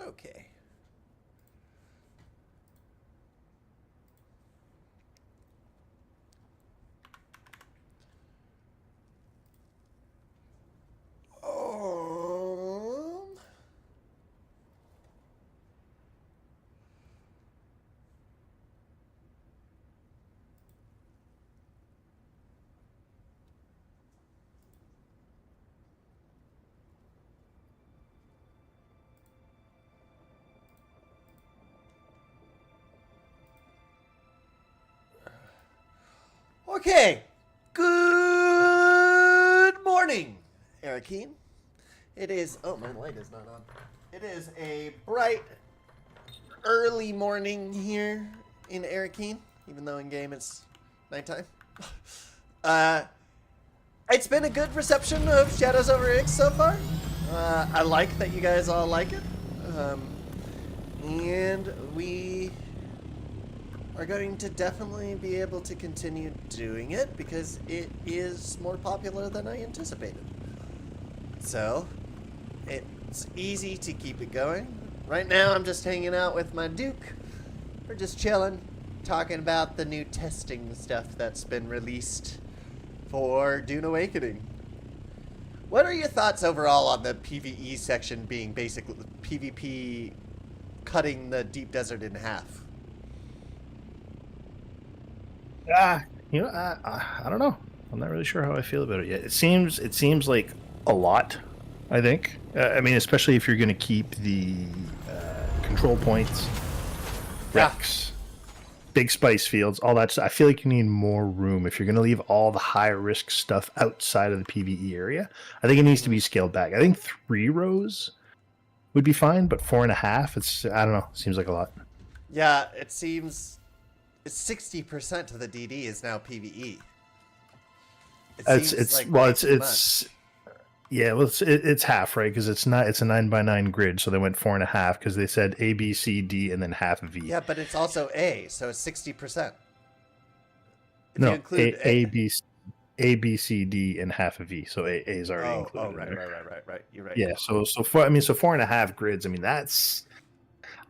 Okay. Um, okay. Good morning, Arakeen. It is. Oh, my light is not on. It is a bright, early morning here in Arakeen, even though in game it's nighttime. uh, it's been a good reception of Shadows over Ix so far. I like that you guys all like it. And we are going to definitely be able to continue doing it because it is more popular than I anticipated. So, it's easy to keep it going. Right now, I'm just hanging out with my Duke. We're just chilling, talking about the new testing stuff that's been released for Dune Awakening. What are your thoughts overall on the PvE section being basically PvP cutting the deep desert in half? I don't know. I'm not really sure how I feel about it yet. It seems like a lot. I think. I mean, especially if you're going to keep the control points, wrecks, big spice fields, all that stuff. I feel like you need more room if you're going to leave all the high risk stuff outside of the PvE area. I think it needs to be scaled back. I think 3 rows would be fine, but 4.5. I don't know. Seems like a lot. Yeah, it seems 60% of the DD is now PvE. It's half, right? Because it's a 9x9 grid, so they went 4.5 because they said A, B, C, D, and then half V. Yeah, but it's also A, so it's 60%. If no, you include A, B, C, D, and half of V. So A is already included. Oh, right. You're right. Yeah. So 4.5 grids. I mean,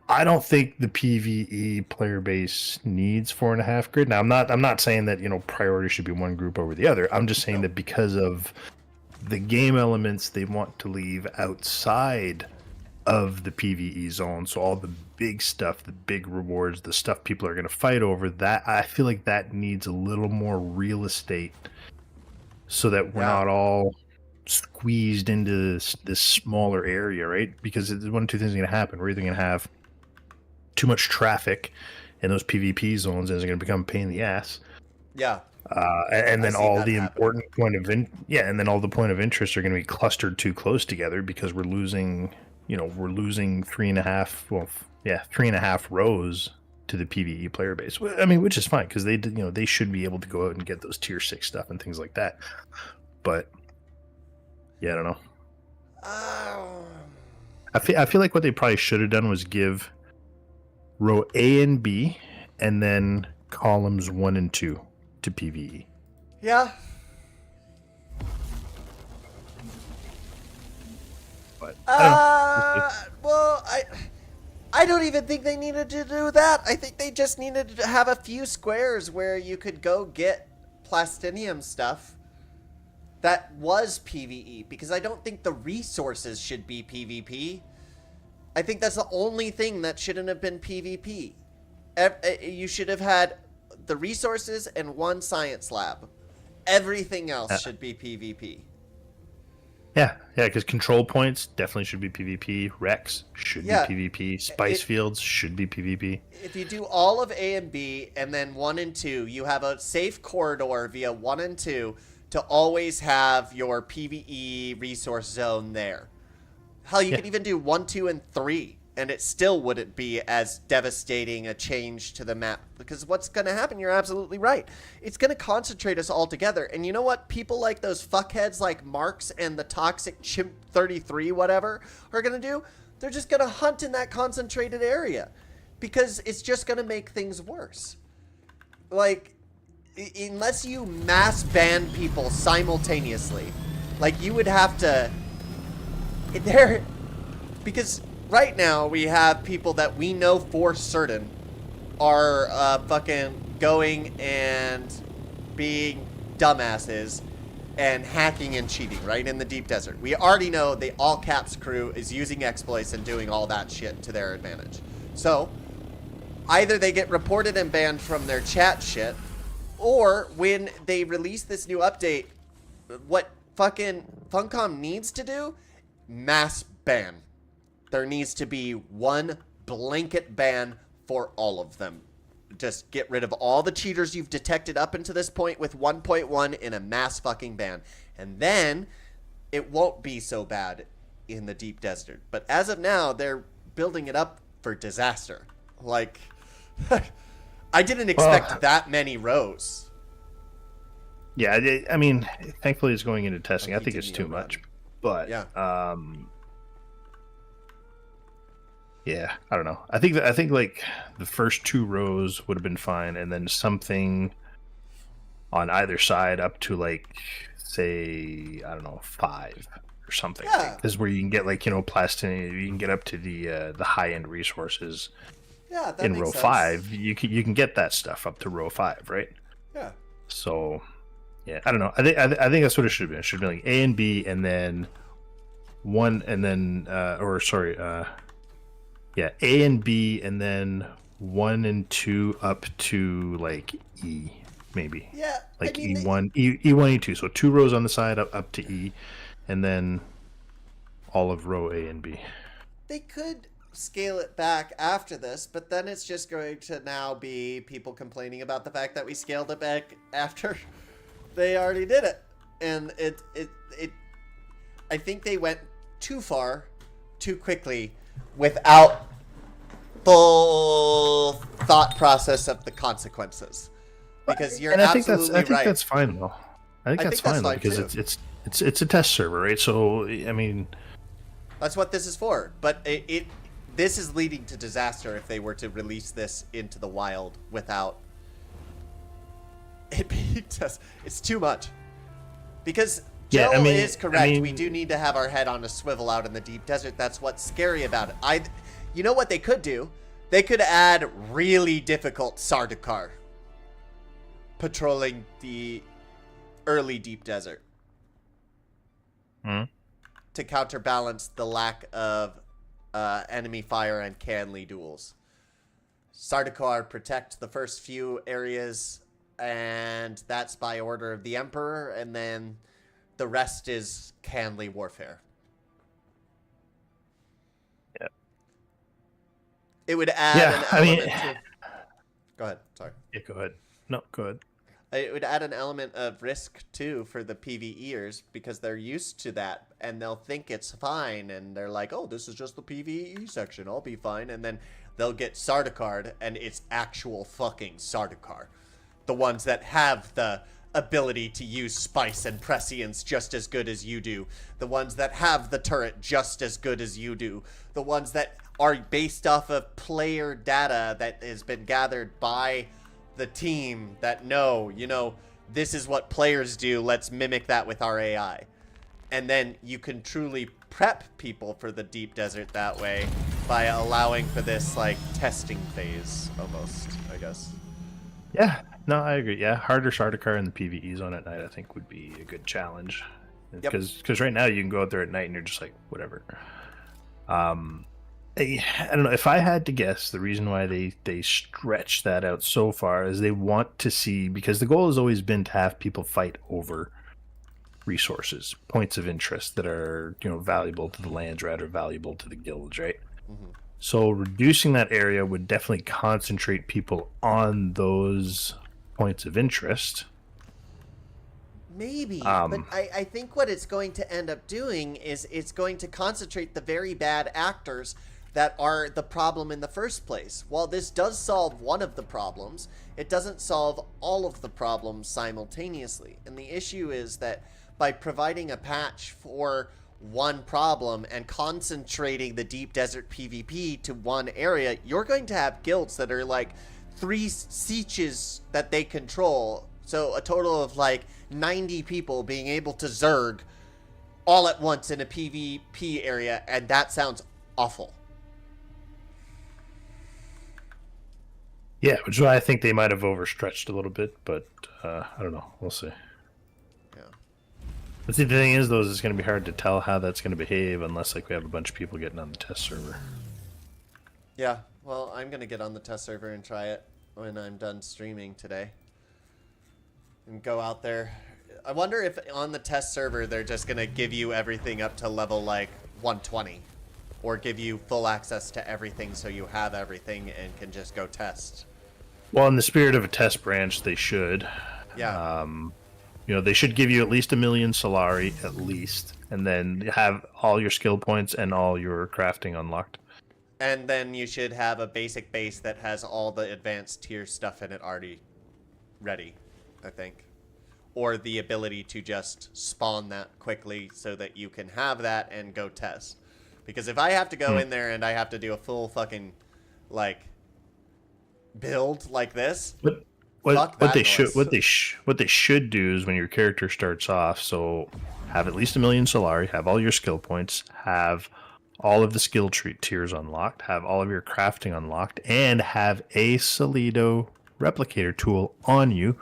I don't think the PvE player base needs 4.5 grid. Now, I'm not saying that priority should be one group over the other. I'm just saying that because of the game elements they want to leave outside of the PvE zone, so all the big stuff, the big rewards, the stuff people are going to fight over, that I feel like that needs a little more real estate so that we're not all squeezed into this smaller area, right? Because one of two things are going to happen. We're either going to have too much traffic in those PvP zones, and it's going to become a pain in the ass. Yeah. And then all the important point of interest are going to be clustered too close together because we're losing 3.5 rows to the PvE player base. I mean, which is fine because they should be able to go out and get those tier 6 stuff and things like that. But yeah, I don't know. I feel like what they probably should have done was give row A and B and then columns 1 and 2 to PvE. Yeah. But I don't even think they needed to do that. I think they just needed to have a few squares where you could go get plastinium stuff that was PvE, because I don't think the resources should be PvP. I think that's the only thing that shouldn't have been PvP. You should have had the resources and 1 science lab. Everything else should be PvP. Yeah, because control points definitely should be PvP. Rex should be PvP. Spice fields should be PvP. If you do all of A and B and then 1 and 2, you have a safe corridor via 1 and 2 to always have your PvE resource zone there. Hell, you could even do 1, 2, and 3, and it still wouldn't be as devastating a change to the map. Because what's going to happen, you're absolutely right. It's going to concentrate us all together. And you know what? People like those fuckheads like Marks and the Toxic Chimp 33, whatever, are going to do? They're just going to hunt in that concentrated area. Because it's just going to make things worse. Like, unless you mass ban people simultaneously, like, you would have to... because right now we have people that we know for certain are fucking going and being dumbasses and hacking and cheating right in the deep desert. We already know the all caps crew is using exploits and doing all that shit to their advantage. So either they get reported and banned from their chat shit, or when they release this new update, what fucking Funcom needs to do, mass ban. There needs to be one blanket ban for all of them. Just get rid of all the cheaters you've detected up until this point with 1.1 in a mass fucking ban. And then it won't be so bad in the deep desert. But as of now, they're building it up for disaster. Like, I didn't expect that many rows. Yeah, I mean, thankfully it's going into testing. I think it's too much. But, yeah. Yeah, I don't know. I think like the first 2 rows would have been fine, and then something on either side up to like, say, I don't know, 5 or something. Yeah. This is where you can get like, plastic. You can get up to the high end resources. Yeah, that in makes row sense. 5. You can get that stuff up to row 5, right? Yeah. So, yeah, I don't know. I think that's what it should have been. It should have been like A and B, and then one, and then yeah, A and B, and then 1 and 2 up to like E, maybe. Yeah. Like I mean, E1, E1, E2. So 2 rows on the side up to E, and then all of row A and B. They could scale it back after this, but then it's just going to now be people complaining about the fact that we scaled it back after they already did it. And it I think they went too far, too quickly, without full thought process of the consequences. Because you're absolutely right. I think that's fine though. I think that's fine though, because it's a test server, right? So I mean, that's what this is for. But this is leading to disaster if they were to release this into the wild without it being tested. It's too much. Because Joel is correct. We do need to have our head on a swivel out in the deep desert. That's what's scary about it. You know what they could do? They could add really difficult Sardaukar patrolling the early deep desert to counterbalance the lack of enemy fire and Canley duels. Sardaukar protect the first few areas, and that's by order of the Emperor, and then the rest is Canley warfare. Yeah. It would add an element to... Go ahead. Sorry. Yeah, go ahead. No, go ahead. It would add an element of risk, too, for the PvEers, because they're used to that, and they'll think it's fine, and they're like, oh, this is just the PvE section, I'll be fine, and then they'll get Sardaukar, and it's actual fucking Sardaukar. The ones that have the ability to use spice and prescience just as good as you do. The ones that have the turret just as good as you do. The ones that are based off of player data that has been gathered by the team that know, this is what players do. Let's mimic that with our AI. And then you can truly prep people for the deep desert that way by allowing for this, like, testing phase almost, I guess. Yeah. No, I agree. Yeah, harder Sardaukar in the PvE zone at night, I think, would be a good challenge. Because right now you can go out there at night and you're just like, whatever. I don't know. If I had to guess, the reason why they stretch that out so far is they want to see, because the goal has always been to have people fight over resources, points of interest that are, valuable to the lands, rather valuable to the guilds, right? Mm-hmm. So reducing that area would definitely concentrate people on those points of interest. Maybe, but I think what it's going to end up doing is it's going to concentrate the very bad actors that are the problem in the first place. While this does solve one of the problems, it doesn't solve all of the problems simultaneously. And the issue is that by providing a patch for one problem and concentrating the deep desert PvP to one area, you're going to have guilds that are like 3 sieges that they control. So a total of like 90 people being able to Zerg all at once in a PvP area, and that sounds awful. Yeah, which is why I think they might have overstretched a little bit, but I don't know. We'll see. Yeah. But see, the thing is, though, is it's going to be hard to tell how that's going to behave unless like we have a bunch of people getting on the test server. Yeah. Well, I'm gonna get on the test server and try it when I'm done streaming today. And go out there. I wonder if on the test server they're just gonna give you everything up to level like 120. Or give you full access to everything so you have everything and can just go test. Well, in the spirit of a test branch, they should. Yeah. They should give you at least 1,000,000 Solari, at least, and then have all your skill points and all your crafting unlocked. And then you should have a basic base that has all the advanced tier stuff in it already ready, I think. Or the ability to just spawn that quickly so that you can have that and go test. Because if I have to go in there and I have to do a full fucking, like, build like this, What they should do is when your character starts off, so have at least 1,000,000 Solari, have all your skill points, have all of the skill tiers unlocked, have all of your crafting unlocked, and have a Solido replicator tool on you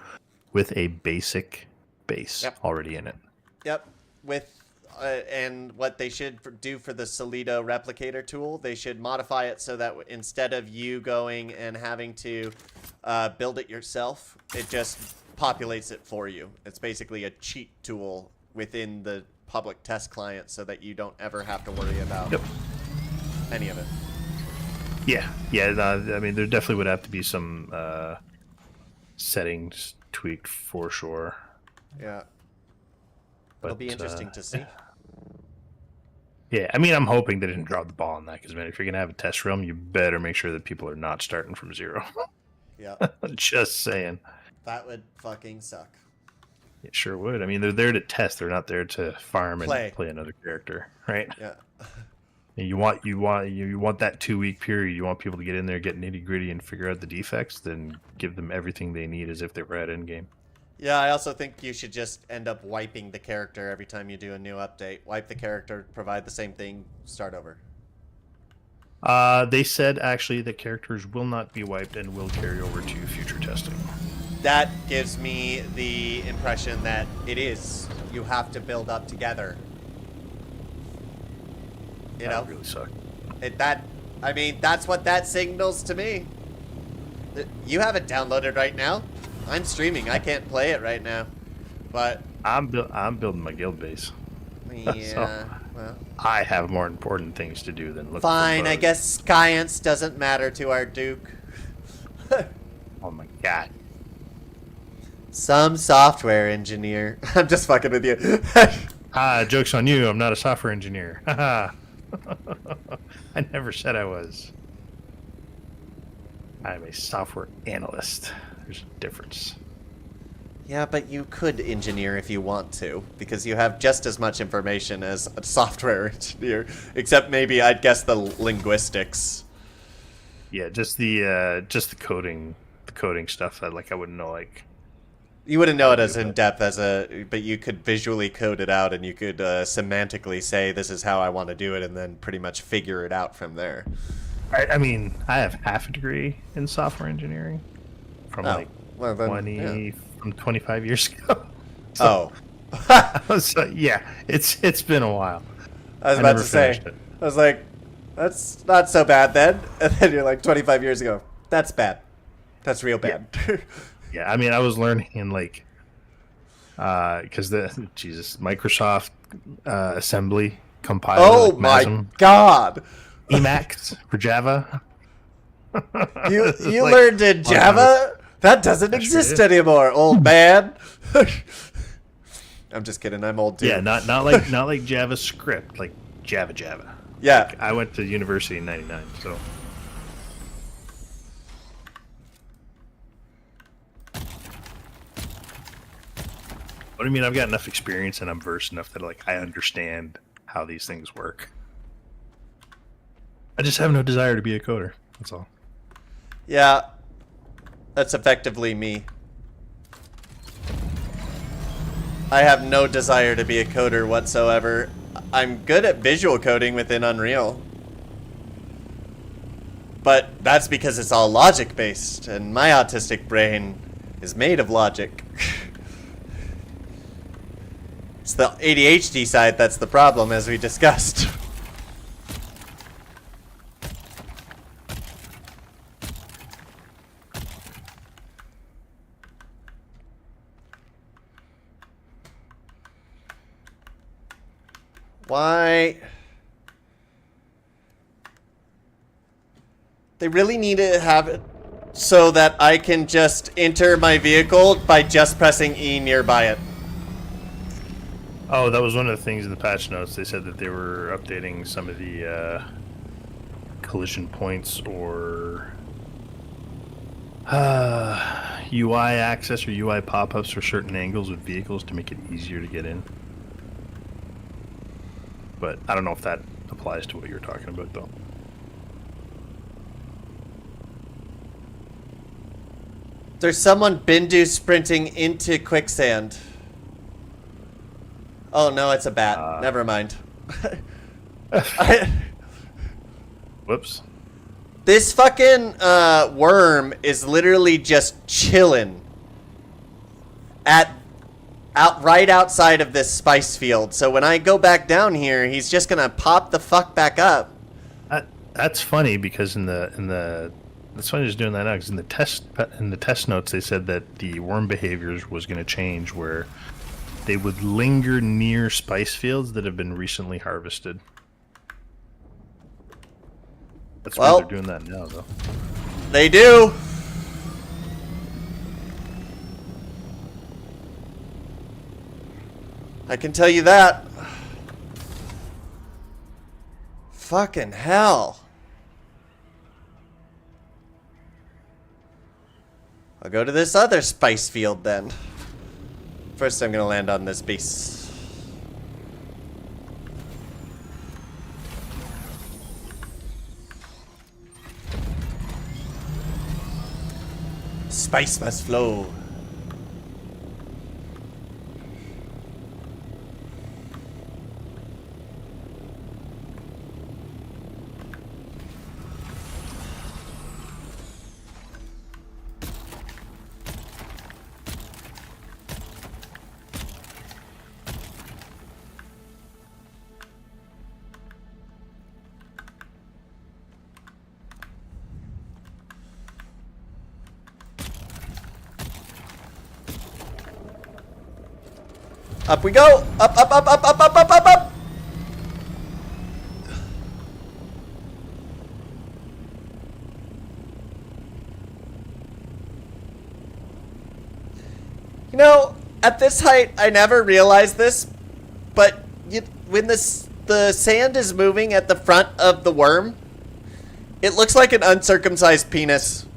with a basic base already in it. Yep. And what they should do for the Solido replicator tool, they should modify it so that instead of you going and having to build it yourself, it just populates it for you. It's basically a cheat tool within the public test client so that you don't ever have to worry about any of it. Yeah. I mean, there definitely would have to be some settings tweaked for sure. Yeah. But, it'll be interesting to see. Yeah, I mean, I'm hoping they didn't drop the ball on that because, man, if you're going to have a test realm, you better make sure that people are not starting from zero. Yeah. Just saying. That would fucking suck. It sure would. I mean, they're there to test. They're not there to farm and play another character, right? Yeah. And you want that 2-week period. You want people to get in there, get nitty gritty, and figure out the defects. Then give them everything they need as if they were at endgame. Yeah, I also think you should just end up wiping the character every time you do a new update. Wipe the character, provide the same thing, start over. They said actually that characters will not be wiped and will carry over to future testing. That gives me the impression that it is. You have to build up together. You know? That really suck. That's what that signals to me. You have it downloaded right now. I'm streaming. I can't play it right now. But I'm building my guild base. Yeah, so, well. I have more important things to do than look Fine, for I guess science doesn't matter to our Duke. Oh my god. Some software engineer. I'm just fucking with you. Joke's on you. I'm not a software engineer. I never said I was. I'm a software analyst. There's a difference. Yeah, but you could engineer if you want to, because you have just as much information as a software engineer, except maybe I'd guess the linguistics. Yeah, just the coding stuff. I wouldn't know You wouldn't know it as in depth but you could visually code it out, and you could semantically say this is how I want to do it, and then pretty much figure it out from there. I mean, I have half a degree in software engineering from 25 years ago. So, so yeah, it's been a while. I was about to say, I was like, that's not so bad then. And then you're like, 25 years ago, that's bad. That's real bad. Yeah, I mean, I was learning in because Microsoft assembly compiler. Oh my god! Emacs for Java. You learned in Java? That doesn't exist anymore, old man. I'm just kidding. I'm old too. Yeah, not like JavaScript, like Java. Yeah. I went to university in '99, so. But I mean, I've got enough experience and I'm versed enough that I understand how these things work. I just have no desire to be a coder. That's all. Yeah. That's effectively me. I have no desire to be a coder whatsoever. I'm good at visual coding within Unreal. But that's because it's all logic based, and my autistic brain is made of logic. It's the ADHD side that's the problem, as we discussed. Why? They really need to have it so that I can just enter my vehicle by just pressing E nearby it. Oh, that was one of the things in the patch notes. They said that they were updating some of the collision points or UI access or UI pop-ups for certain angles with vehicles to make it easier to get in. But I don't know if that applies to what you're talking about, though. There's someone Bindu sprinting into quicksand. Oh no, it's a bat. Never mind. Whoops. This fucking worm is literally just chilling right outside of this spice field. So when I go back down here, he's just gonna pop the fuck back up. That's funny because that's why I'm just doing that now. Because in the test notes, they said that the worm behaviors was going to change, where they would linger near spice fields that have been recently harvested. That's why they're doing that now, though. They do. I can tell you that. Fucking hell. I'll go to this other spice field then. First I'm gonna land on this beast. Spice must flow. Up we go! Up, up, up, up, up, up, up, up, up! You know, at this height, I never realized this, but when the sand is moving at the front of the worm, it looks like an uncircumcised penis.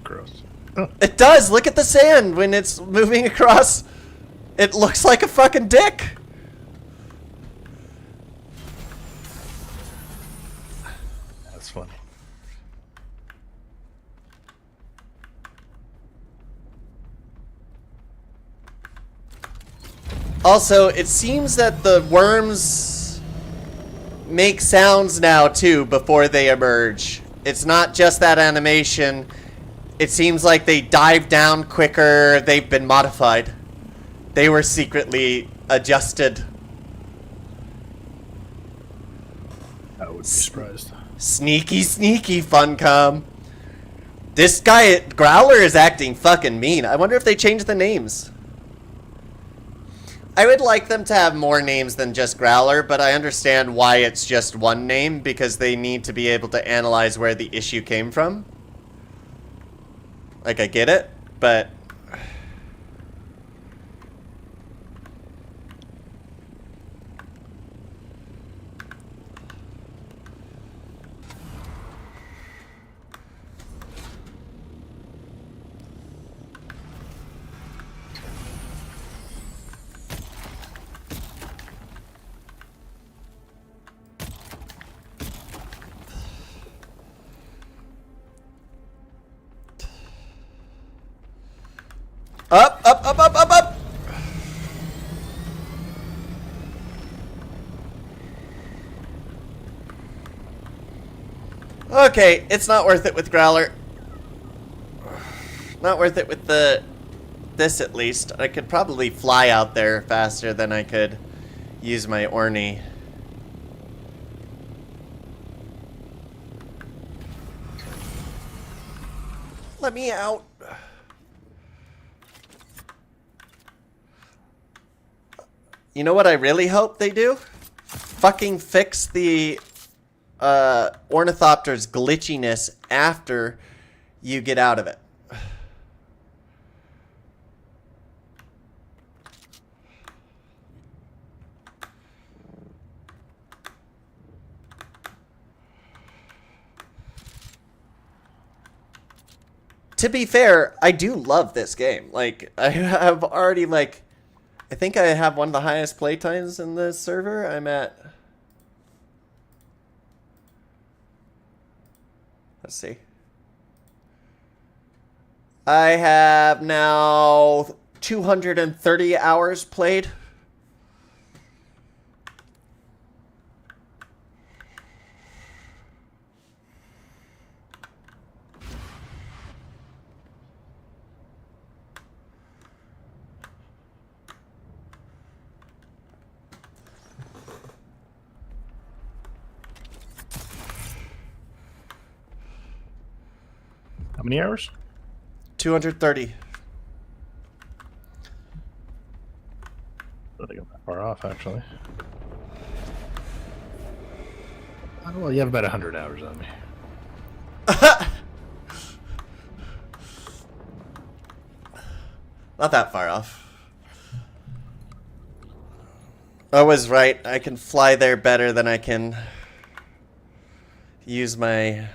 Gross. It does. Look at the sand when it's moving across. It looks like a fucking dick. That's funny. Also, it seems that the worms make sounds now too before they emerge. It's not just that animation. It seems like they dive down quicker. They've been modified. They were secretly adjusted. I would be surprised. Sneaky, sneaky, Funcom. This guy, Growler, is acting fucking mean. I wonder if they changed the names. I would like them to have more names than just Growler, but I understand why it's just one name, because they need to be able to analyze where the issue came from. Like, I get it, but... Up, up, up, up, up, up! Okay, it's not worth it with Growler. Not worth it with this at least. I could probably fly out there faster than I could use my Orny. Let me out. You know what I really hope they do? Fucking fix the Ornithopter's glitchiness after you get out of it. To be fair, I do love this game. Like, I have already, like, I think I have one of the highest playtimes in the server. I'm at, let's see. I have now 230 hours played. How many hours? 230. I don't think I'm that far off, actually. Oh, well, you have about 100 hours on me. Not that far off. I was right. I can fly there better than I can use my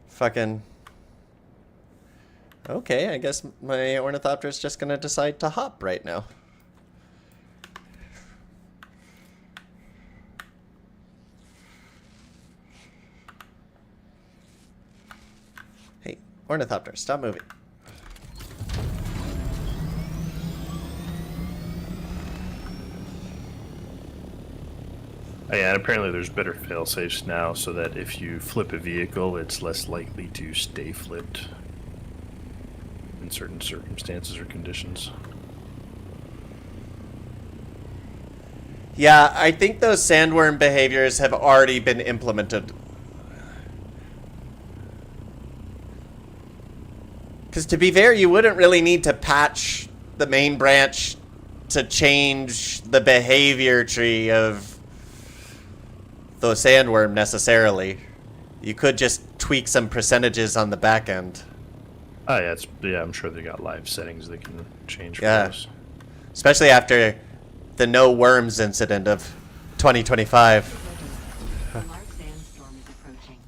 fucking... Okay, I guess my Ornithopter is just gonna decide to hop right now. Hey, Ornithopter, stop moving. Oh, yeah, and apparently there's better fail-safes now so that if you flip a vehicle, it's less likely to stay flipped in certain circumstances or conditions. Yeah, I think those sandworm behaviors have already been implemented. Because to be fair, you wouldn't really need to patch the main branch to change the behavior tree of the sandworm necessarily. You could just tweak some percentages on the back end. Oh, yeah, I'm sure they got live settings they can change for Yeah. those. Especially after the no worms incident of 2025. A large sandstorm is approaching.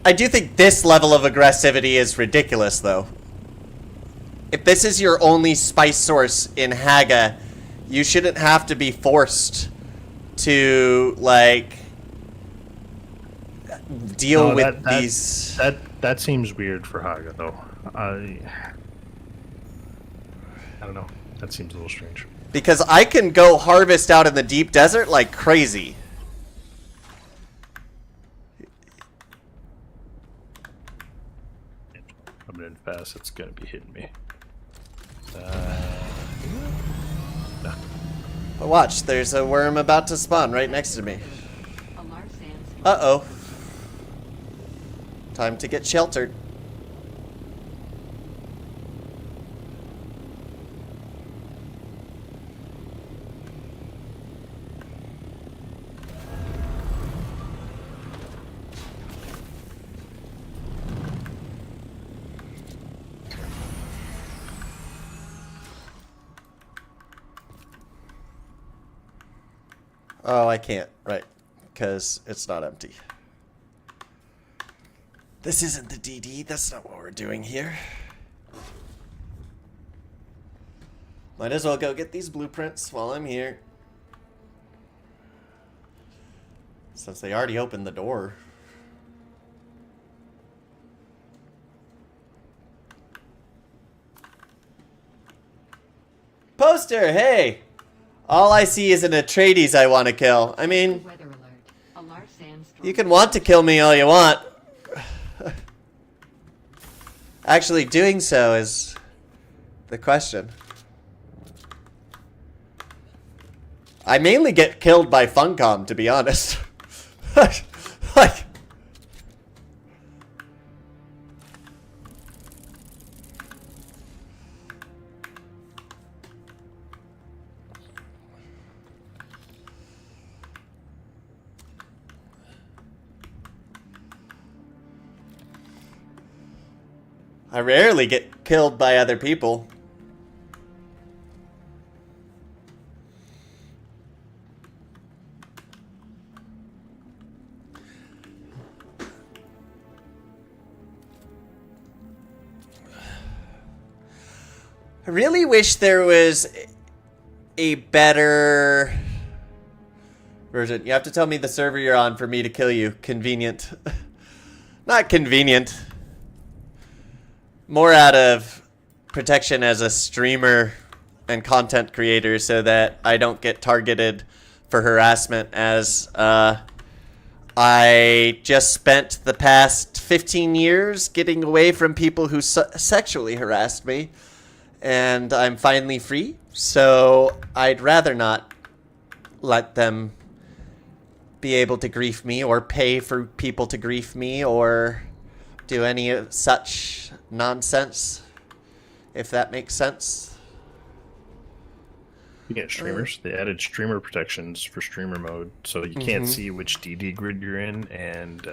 I do think this level of aggressivity is ridiculous, though. If this is your only spice source in Haga, you shouldn't have to be forced to, like, deal with these... That seems weird for Haga, though. I don't know. That seems a little strange. Because I can go harvest out in the deep desert like crazy. Coming in fast, it's gonna be hitting me. No. But watch, there's a worm about to spawn right next to me. A large sandstorm. Uh-oh. Time to get sheltered. Oh, I can't. Right. Because it's not empty. This isn't the DD. That's not what we're doing here. Might as well go get these blueprints while I'm here. Since they already opened the door. Poster, hey! All I see is an Atreides I want to kill. I mean, Weather alert. A large sandstorm. you can want to kill me all you want. Actually, doing so is the question. I mainly get killed by Funcom, to be honest. Like... I rarely get killed by other people. I really wish there was a better version. You have to tell me the server you're on for me to kill you. Convenient. Not convenient. More out of protection as a streamer and content creator so that I don't get targeted for harassment, as I just spent the past 15 years getting away from people who sexually harassed me, and I'm finally free, so I'd rather not let them be able to grief me or pay for people to grief me or do any such nonsense, if that makes sense. You get streamers. They added streamer protections for streamer mode, so you can't see which DD grid you're in. And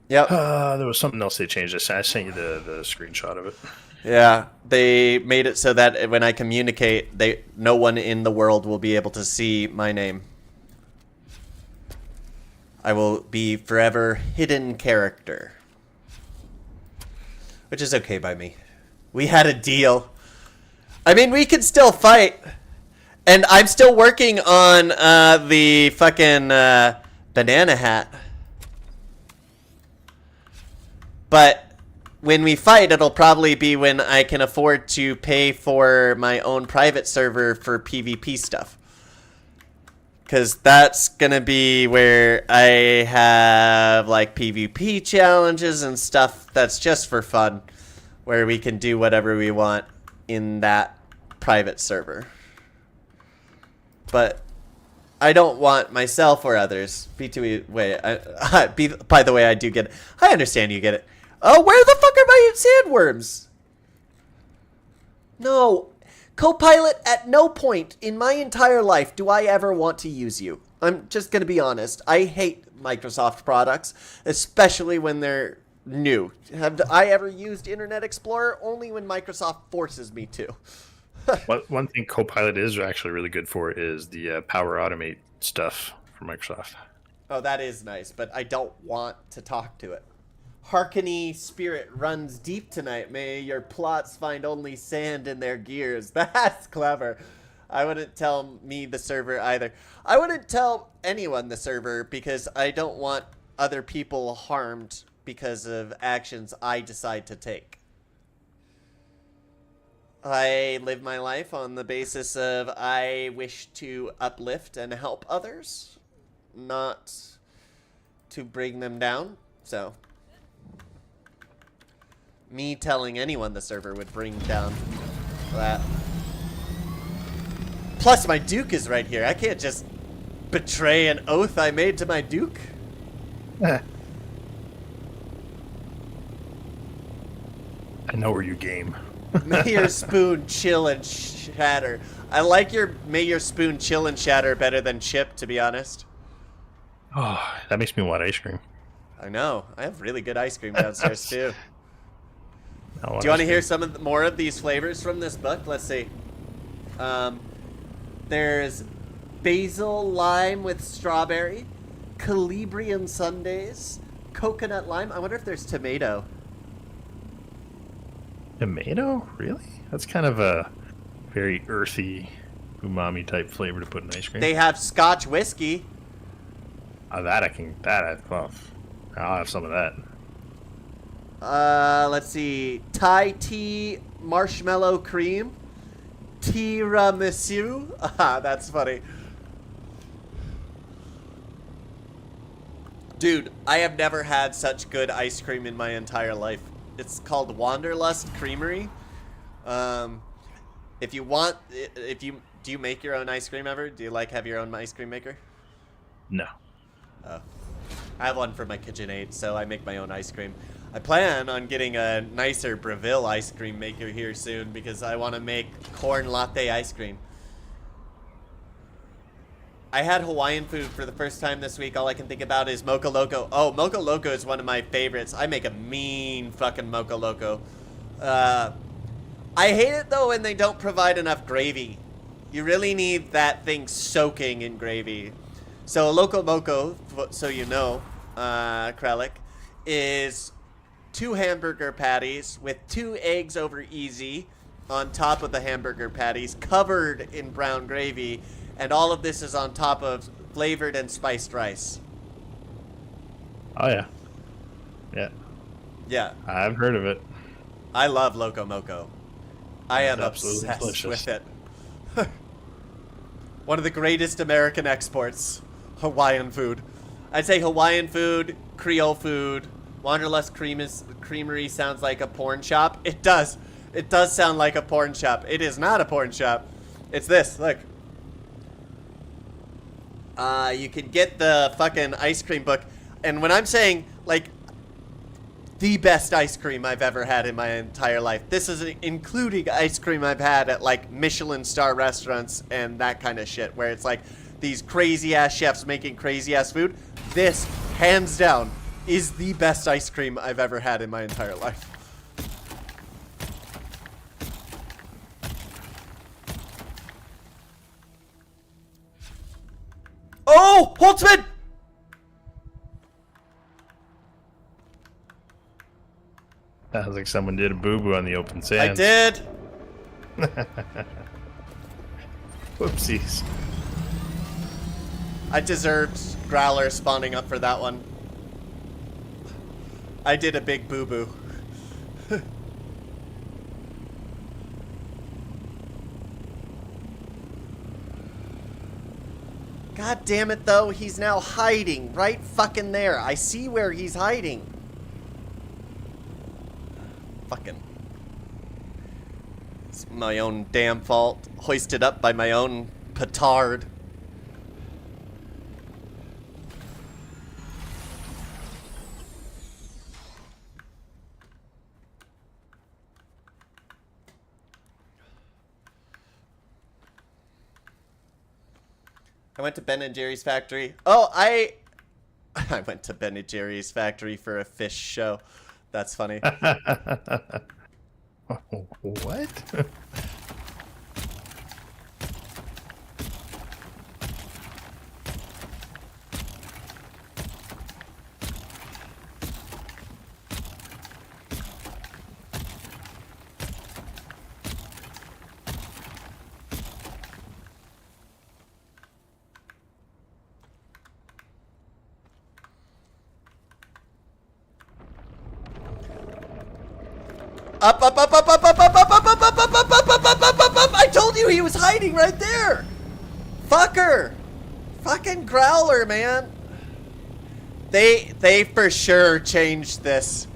yep, there was something else they changed. I sent you the screenshot of it. yeah, they made it so that when I communicate, no one in the world will be able to see my name. I will be forever hidden character. Which is okay by me. We had a deal. I mean, we can still fight. And I'm still working on the fucking banana hat. But when we fight, it'll probably be when I can afford to pay for my own private server for PvP stuff. Because that's going to be where I have, like, PvP challenges and stuff that's just for fun. Where we can do whatever we want in that private server. But I don't want myself or others. B2E, wait, by the way, I do get it. I understand you get it. Oh, where the fuck are my sandworms? No. Copilot, at no point in my entire life do I ever want to use you. I'm just going to be honest. I hate Microsoft products, especially when they're new. Have I ever used Internet Explorer? Only when Microsoft forces me to. One thing Copilot is actually really good for is the Power Automate stuff from Microsoft. Oh, that is nice, but I don't want to talk to it. Harkeny spirit runs deep tonight. May your plots find only sand in their gears. That's clever. I wouldn't tell me the server either. I wouldn't tell anyone the server because I don't want other people harmed because of actions I decide to take. I live my life on the basis of I wish to uplift and help others, not to bring them down. So me telling anyone the server would bring down that. Plus, my Duke is right here. I can't just betray an oath I made to my Duke. I know where you game. May your spoon chill and shatter. I like your may your spoon chill and shatter better than chip, to be honest. Oh, that makes me want ice cream. I know. I have really good ice cream downstairs, too. Do Do you want to hear some of more of these flavors from this book? Let's see. There's basil lime with strawberry, Calabrian sundaes, coconut lime. I wonder if there's tomato. Tomato? Really? That's kind of a very earthy, umami type flavor to put in ice cream. They have Scotch whiskey. I'll have some of that. Let's see. Thai tea marshmallow cream, tiramisu. Ah, that's funny. Dude, I have never had such good ice cream in my entire life. It's called Wanderlust Creamery. If you want, do you make your own ice cream ever? Do you like have your own ice cream maker? No. Oh. I have one for my KitchenAid, so I make my own ice cream. I plan on getting a nicer Breville ice cream maker here soon because I want to make corn latte ice cream. I had Hawaiian food for the first time this week. All I can think about is Mocha Loco. Oh, Mocha Loco is one of my favorites. I make a mean fucking Mocha Loco. I hate it, though, when they don't provide enough gravy. You really need that thing soaking in gravy. So a Loco Moco, so you know, Kralik, is 2 hamburger patties with 2 eggs over easy on top of the hamburger patties, covered in brown gravy, and all of this is on top of flavored and spiced rice. Oh, yeah. Yeah. Yeah. I've heard of it. I love Loco Moco. I am absolutely obsessed delicious. with it. One of the greatest American exports, Hawaiian food. I'd say Hawaiian food, Creole food, Wanderlust Creamery sounds like a porn shop. It does. It does sound like a porn shop. It is not a porn shop. It's this, look. You can get the fucking ice cream book. And when I'm saying, like, the best ice cream I've ever had in my entire life, this is including ice cream I've had at, like, Michelin star restaurants and that kind of shit, where it's, like, these crazy-ass chefs making crazy-ass food. This, hands down, is the best ice cream I've ever had in my entire life. Oh! Holtzman! Sounds like someone did a boo-boo on the open I sands. did! Whoopsies. I deserved Growler spawning up for that one. I did a big boo-boo. God damn it, though. He's now hiding right fucking there. I see where he's hiding. Fucking. It's my own damn fault. Hoisted up by my own petard. I went to Ben & Jerry's factory. Oh, I went to Ben & Jerry's factory for a fish show. That's funny. What? Up, up, up, up, up, up, up, up, up, up, up, up, up, up, up, up, up, up, up, up. I told you he was hiding right there. Fucker. Fucking Growler, man. They for sure changed this.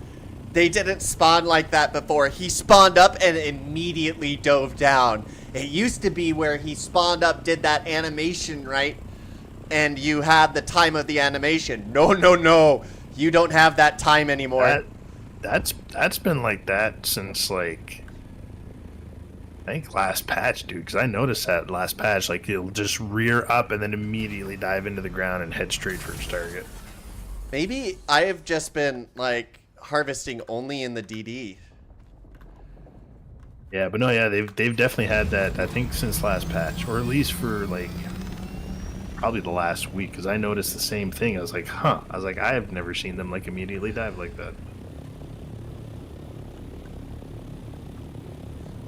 They didn't spawn like that before. He spawned up and immediately dove down. It used to be where he spawned up, did that animation, right? And you had the time of the animation. No, no, no. You don't have that time anymore. That's been like that since, like, I think last patch, dude, because I noticed that last patch, like, it'll just rear up and then immediately dive into the ground and head straight for its target. Maybe I have just been, like, harvesting only in the DD. Yeah, but no, yeah, they've definitely had that, I think, since last patch, or at least for, like, probably the last week, because I noticed the same thing. I was like, huh. I was like, I have never seen them, like, immediately dive like that.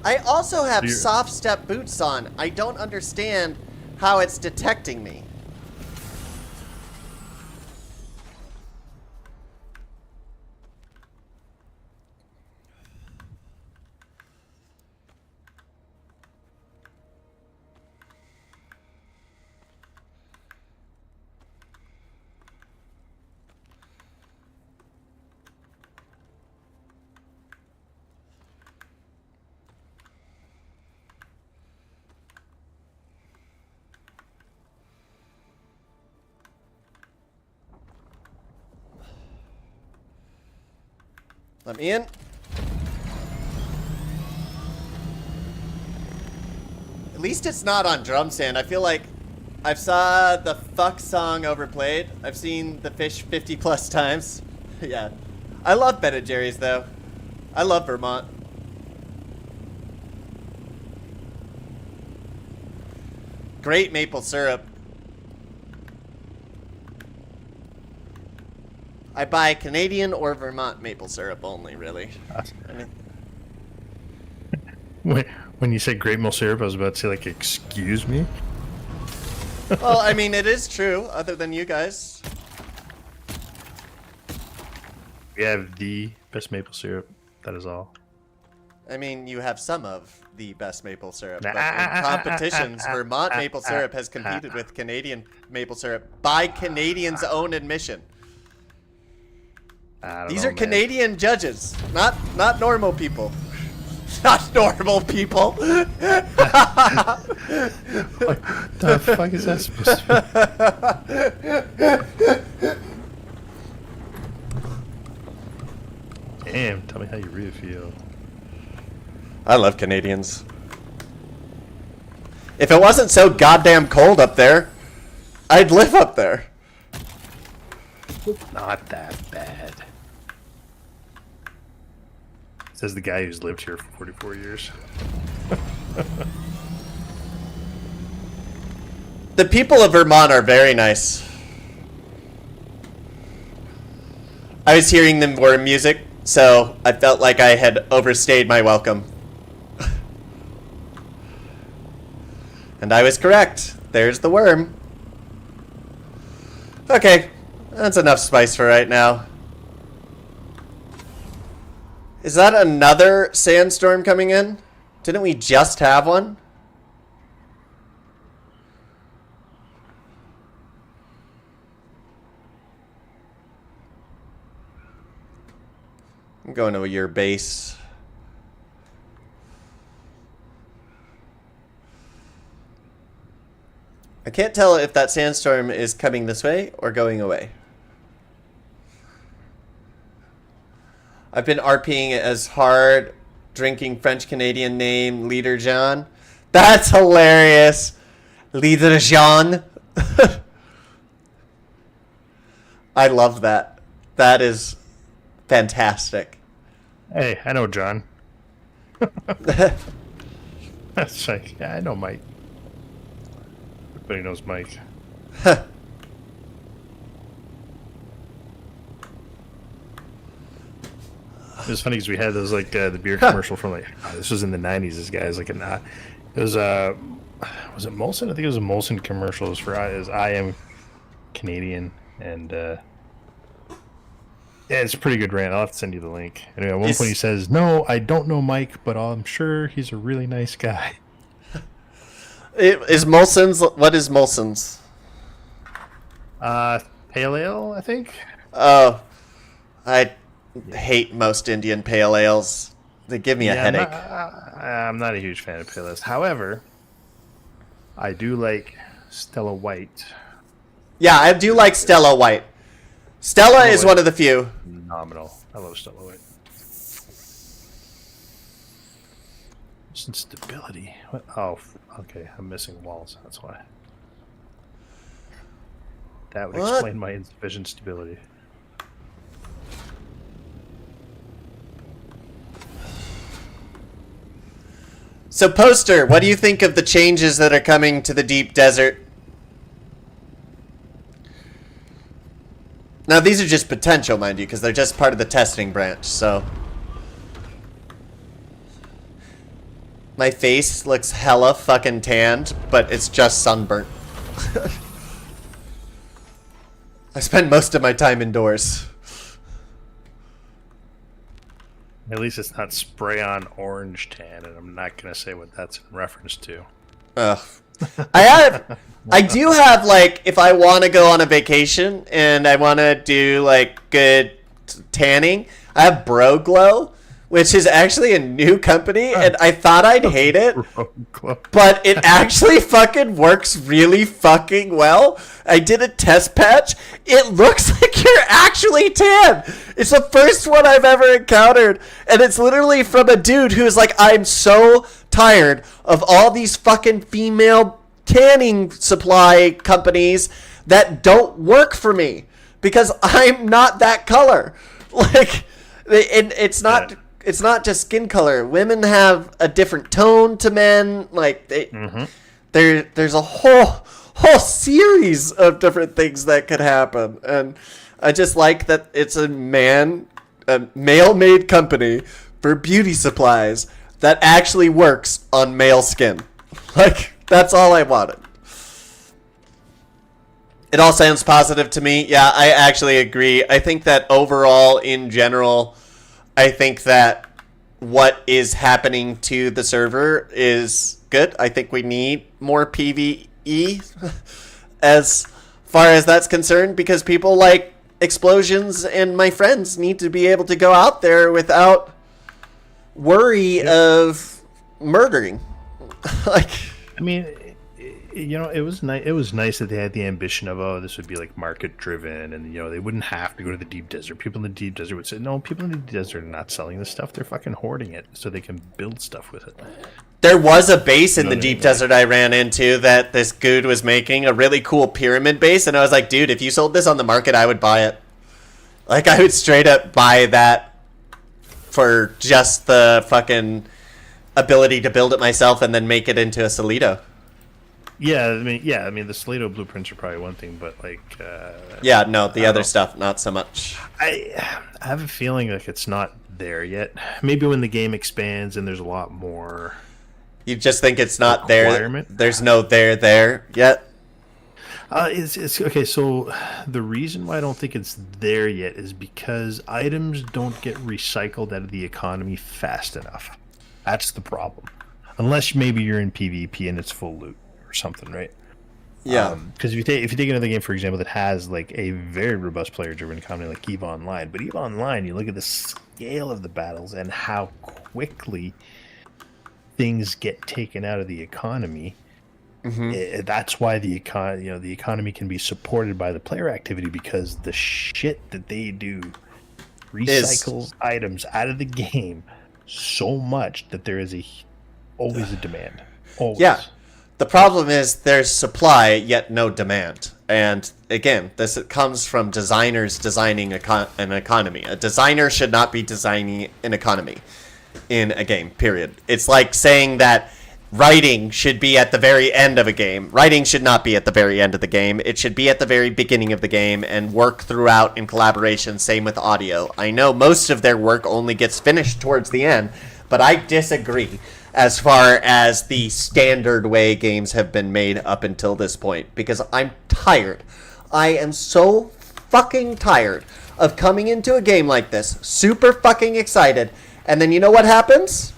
I also have soft step boots on. I don't understand how it's detecting me. Let me in. At least it's not on drum stand. I feel like I've saw the fuck song overplayed. I've seen the fish 50 plus times. Yeah. I love Ben & Jerry's though. I love Vermont. Great maple syrup. I buy Canadian or Vermont maple syrup only, really. I mean, When you said great maple syrup, I was about to say, like, excuse me? well, I mean, it is true, other than you guys. We have the best maple syrup. That is all. I mean, you have some of the best maple syrup, but in competitions, Vermont maple syrup has competed with Canadian maple syrup by Canadians' own admission. These are Canadian judges, not normal people. Not normal people. What the fuck is that supposed to be? Damn, tell me how you really feel. I love Canadians. If it wasn't so goddamn cold up there, I'd live up there. Not that bad. Says the guy who's lived here for 44 years. The people of Vermont are very nice. I was hearing them worm music, so I felt like I had overstayed my welcome. And I was correct. There's the worm. Okay, that's enough spice for right now. Is that another sandstorm coming in? Didn't we just have one? I'm going to your base. I can't tell if that sandstorm is coming this way or going away. I've been RPing it as hard, drinking French Canadian name, Leader Jean. That's hilarious. Leader Jean. I love that. That is fantastic. Hey, I know John. That's like, yeah, I know Mike. Everybody knows Mike. It was funny because we had those like the beer commercial from like this was in the '90s. This guy's like it was it Molson? I think it was a Molson commercial. It was for I am Canadian, and yeah, it's a pretty good rant. I'll have to send you the link. Anyway, at one point he says, "No, I don't know Mike, but I'm sure he's a really nice guy." Is Molson's? What is Molson's? Pale ale, I think. Oh, I hate most Indian pale ales. They give me a headache. I'm not a huge fan of pale ales. However, I do like Stella White. Yeah, I do like Stella White. Stella is one of the few. Phenomenal. I love Stella White. Some stability. What? Oh, okay. I'm missing walls. That's why. That would explain my insufficient stability. So, Poster, what do you think of the changes that are coming to the deep desert? Now, these are just potential, mind you, because they're just part of the testing branch, so... My face looks hella fucking tanned, but it's just sunburnt. I spend most of my time indoors. At least it's not spray-on orange tan, and I'm not gonna say what that's in reference to. Ugh. I do have, like, if I want to go on a vacation and I want to do, like, good tanning, I have Bro Glow, which is actually a new company, and I thought I'd hate it, Rogue Club. but it actually fucking works really fucking well. I did a test patch. It looks like you're actually tan. It's the first one I've ever encountered, and it's literally from a dude who's like, I'm so tired of all these fucking female tanning supply companies that don't work for me because I'm not that color. Like, it's not. Yeah. It's not just skin color. Women have a different tone to men. Like there's a whole series of different things that could happen, and I just like that it's a male-made company for beauty supplies that actually works on male skin. Like, that's all I wanted. It all sounds positive to me. Yeah, I actually agree. I think that overall, in general, I think that what is happening to the server is good. I think we need more PvE as far as that's concerned, because people like explosions, and my friends need to be able to go out there without worry of murdering. Like, I mean, it was nice. It was nice that they had the ambition of, oh, this would be like market driven, and they wouldn't have to go to the deep desert. People in the deep desert would say, no, people in the deep desert are not selling this stuff. They're fucking hoarding it so they can build stuff with it. there was a base in the deep desert I ran into that this dude was making, a really cool pyramid base, and I was like, dude, if you sold this on the market, I would buy it. Like, I would straight up buy that for just the fucking ability to build it myself and then make it into a Solito. Yeah, I mean, the Slido blueprints are probably one thing, but like, Yeah, no, the other know. stuff, not so much. I have a feeling like it's not there yet. Maybe when the game expands and there's a lot more. You just think it's not there? Requirement? There's no there yet? It's okay. So the reason why I don't think it's there yet is because items don't get recycled out of the economy fast enough. That's the problem. Unless maybe you're in PvP and it's full loot or something, right? Yeah. Because if you take another game, for example, that has like a very robust player-driven economy like EVE Online, but EVE Online, you look at the scale of the battles and how quickly things get taken out of the economy. That's why the economy can be supported by the player activity, because the shit that they do recycles items out of the game so much that there is always a demand. Always. Yeah. The problem is there's supply, yet no demand. And again, this comes from designers designing an economy. A designer should not be designing an economy in a game, period. It's like saying that writing should be at the very end of a game. Writing should not be at the very end of the game. It should be at the very beginning of the game and work throughout in collaboration. Same with audio. I know most of their work only gets finished towards the end, but I disagree as far as the standard way games have been made up until this point, because I'm tired. I am so fucking tired of coming into a game like this, super fucking excited, and then you know what happens?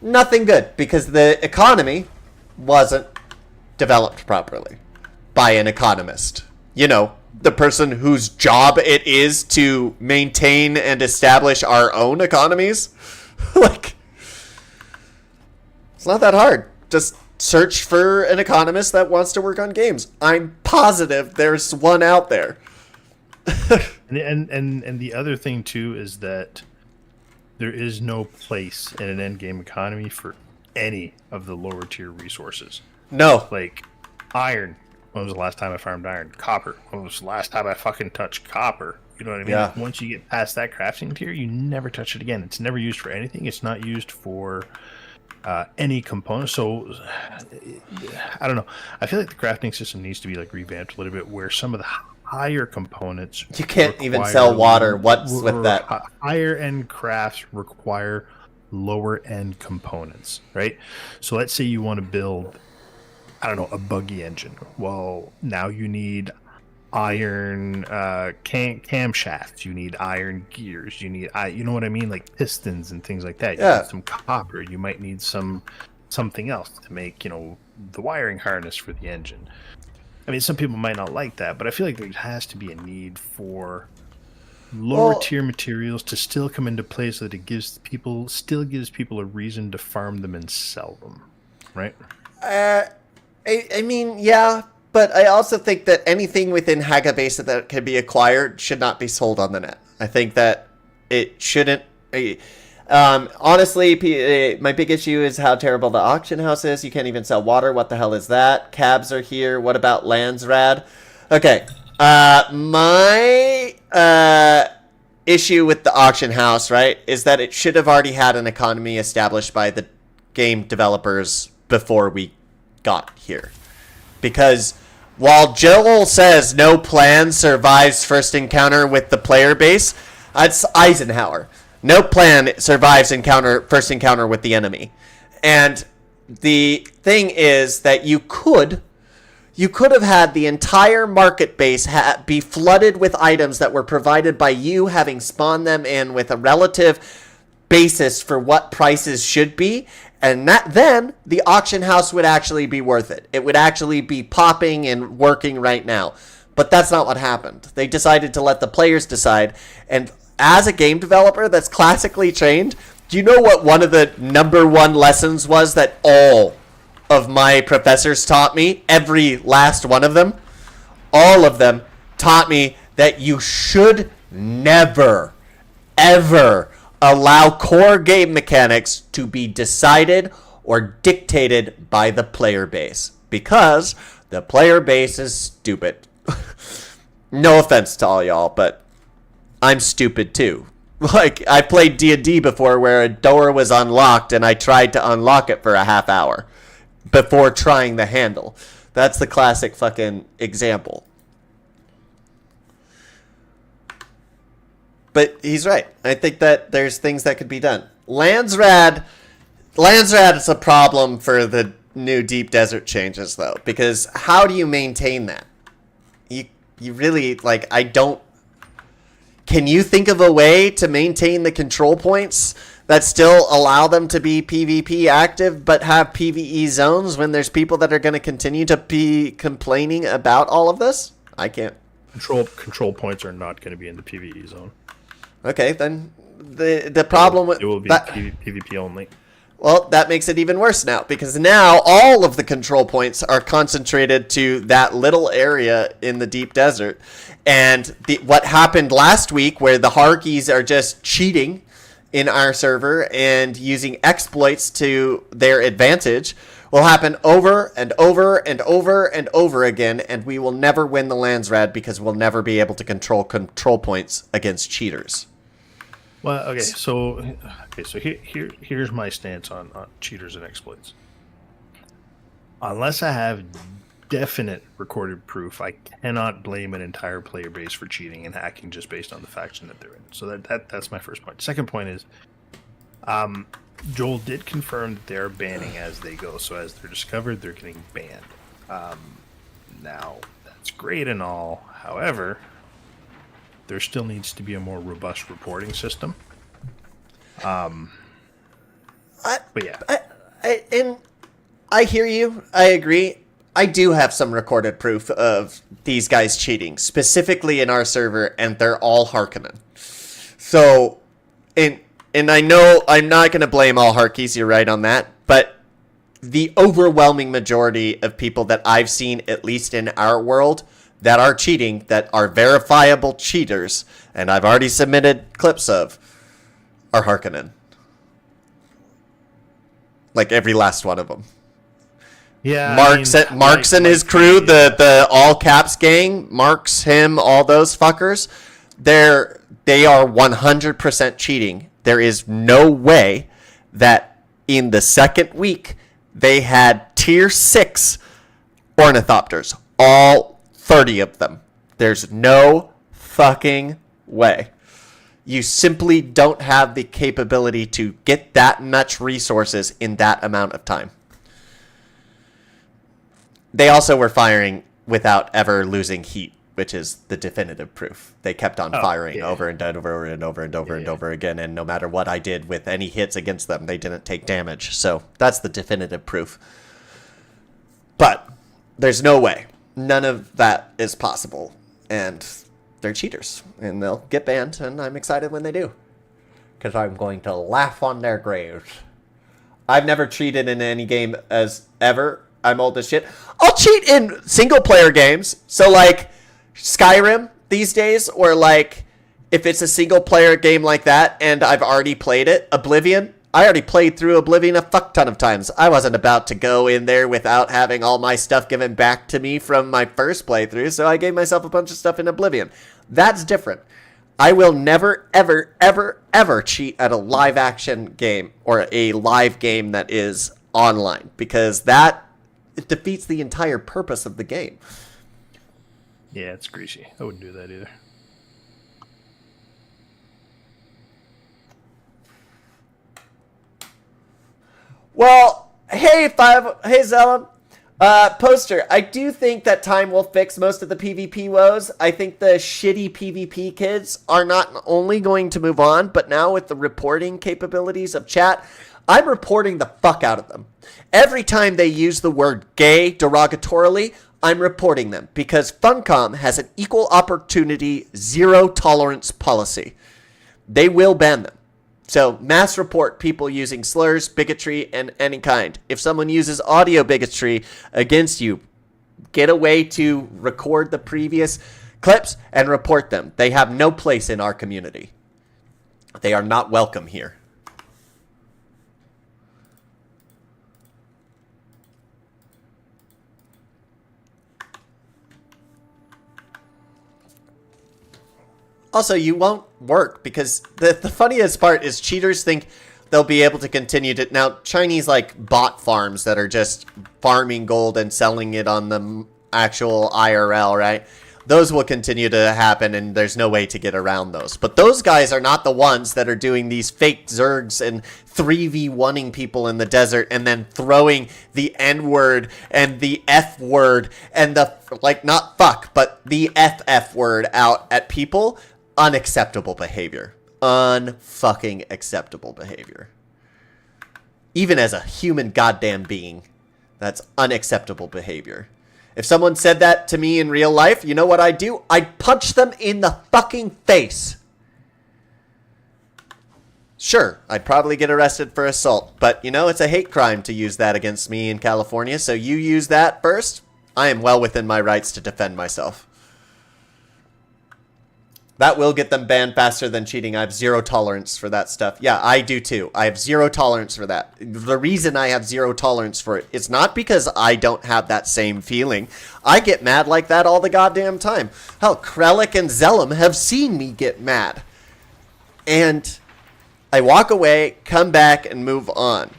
Nothing good, because the economy wasn't developed properly by an economist. You know, the person whose job it is to maintain and establish our own economies. Like, it's not that hard. Just search for an economist that wants to work on games. I'm positive there's one out there. and the other thing too is that there is no place in an endgame economy for any of the lower tier resources. No. Like iron. When was the last time I farmed iron? Copper. When was the last time I fucking touched copper? You know what I mean? Yeah. Once you get past that crafting tier, you never touch it again. It's never used for anything. It's not used for any component. So I don't know. I feel like the crafting system needs to be like revamped a little bit, where some of the higher components, You can't even sell water. What's with that? Higher end crafts require lower end components, right? So let's say you want to build, I don't know, a buggy engine. Well, now you need iron camshafts, you need iron gears, you need, you know what I mean, like pistons and things like that. You Yeah. need some copper, you might need something else to make, the wiring harness for the engine. I mean, some people might not like that, but I feel like there has to be a need for lower tier materials to still come into play so that it gives people a reason to farm them and sell them, right? I mean, yeah, but I also think that anything within Haga-Base that can be acquired should not be sold on the net. I think that it shouldn't. Honestly, my big issue is how terrible the auction house is. You can't even sell water. What the hell is that? Cabs are here. What about Landsrad? Okay. My issue with the auction house, right, is that it should have already had an economy established by the game developers before we got here. Because while Joel says no plan survives first encounter with the player base, that's Eisenhower. No plan survives first encounter with the enemy. And the thing is that you could have had the entire market base be flooded with items that were provided by you having spawned them in with a relative basis for what prices should be. And then the auction house would actually be worth it. It would actually be popping and working right now. But that's not what happened. They decided to let the players decide. And as a game developer that's classically trained, do you know what one of the number one lessons was that all of my professors taught me? Every last one of them. All of them taught me that you should never, ever allow core game mechanics to be decided or dictated by the player base. Because the player base is stupid. No offense to all y'all, but I'm stupid too. Like, I played D&D before where a door was unlocked and I tried to unlock it for a half hour before trying the handle. That's the classic fucking example. But he's right. I think that there's things that could be done. Landsrad is a problem for the new Deep Desert changes, though, because how do you maintain that? You really, like, can you think of a way to maintain the control points that still allow them to be PvP active but have PvE zones when there's people that are going to continue to be complaining about all of this? I can't. Control points are not going to be in the PvE zone. Okay, then the problem with it will be PvP only. Well, that makes it even worse now, because now all of the control points are concentrated to that little area in the deep desert. And what happened last week, where the Harkies are just cheating in our server and using exploits to their advantage, will happen over and over and over and over again, and we will never win the Landsrad because we'll never be able to control points against cheaters. Well, okay, so here's my stance on cheaters and exploits. Unless I have definite recorded proof, I cannot blame an entire player base for cheating and hacking just based on the faction that they're in. So that's my first point. Second point is, Joel did confirm that they're banning as they go. So as they're discovered, they're getting banned. Now, that's great and all. However, there still needs to be a more robust reporting system. But yeah. I hear you. I agree. I do have some recorded proof of these guys cheating, specifically in our server, and they're all Harkonnen. So, and I know I'm not going to blame all Harkies, you're right on that, but the overwhelming majority of people that I've seen, at least in our world, that are cheating, that are verifiable cheaters, and I've already submitted clips of, are Harkonnen. Like every last one of them. Yeah, Marks and his crew, the all caps gang, Marks, him, all those fuckers, they are 100% cheating. There is no way that in the second week they had tier 6 ornithopters, all 30 of them. There's no fucking way. You simply don't have the capability to get that much resources in that amount of time. They also were firing without ever losing heat, which is the definitive proof. They kept on firing over and over and over and over and over again, and no matter what I did with any hits against them, they didn't take damage. So that's the definitive proof. But there's no way. None of that is possible. And they're cheaters, and they'll get banned, and I'm excited when they do. Because I'm going to laugh on their graves. I've never cheated in any game as ever. I'm old as shit. I'll cheat in single-player games. So, like, Skyrim these days, or, like, if it's a single-player game like that, and I've already played it, Oblivion. I already played through Oblivion a fuck ton of times. I wasn't about to go in there without having all my stuff given back to me from my first playthrough, so I gave myself a bunch of stuff in Oblivion. That's different. I will never, ever, ever, ever cheat at a live action game or a live game that is online, because that it defeats the entire purpose of the game. Yeah, it's greasy. I wouldn't do that either. Well, hey Zellum, Poster, I do think that time will fix most of the PvP woes. I think the shitty PvP kids are not only going to move on, but now with the reporting capabilities of chat, I'm reporting the fuck out of them. Every time they use the word gay derogatorily, I'm reporting them, because Funcom has an equal opportunity, zero tolerance policy. They will ban them. So, mass report people using slurs, bigotry, and any kind. If someone uses audio bigotry against you, get a way to record the previous clips and report them. They have no place in our community. They are not welcome here. Also, you won't work, because the funniest part is cheaters think they'll be able to continue to... Now, Chinese, like, bot farms that are just farming gold and selling it on the actual IRL, right? Those will continue to happen, and there's no way to get around those. But those guys are not the ones that are doing these fake zergs and 3v1ing people in the desert and then throwing the N-word and the F-word and the, like, not fuck, but the FF word out at people. Unacceptable behavior. Unfucking acceptable behavior. Even as a human goddamn being, that's unacceptable behavior. If someone said that to me in real life, you know what I'd do? I'd punch them in the fucking face. Sure, I'd probably get arrested for assault, but you know, it's a hate crime to use that against me in California, so you use that first. I am well within my rights to defend myself. That will get them banned faster than cheating. I have zero tolerance for that stuff. Yeah, I do too. I have zero tolerance for that. The reason I have zero tolerance for it, it's not because I don't have that same feeling. I get mad like that all the goddamn time. Hell, Krellick and Zellum have seen me get mad. And I walk away, come back, and move on.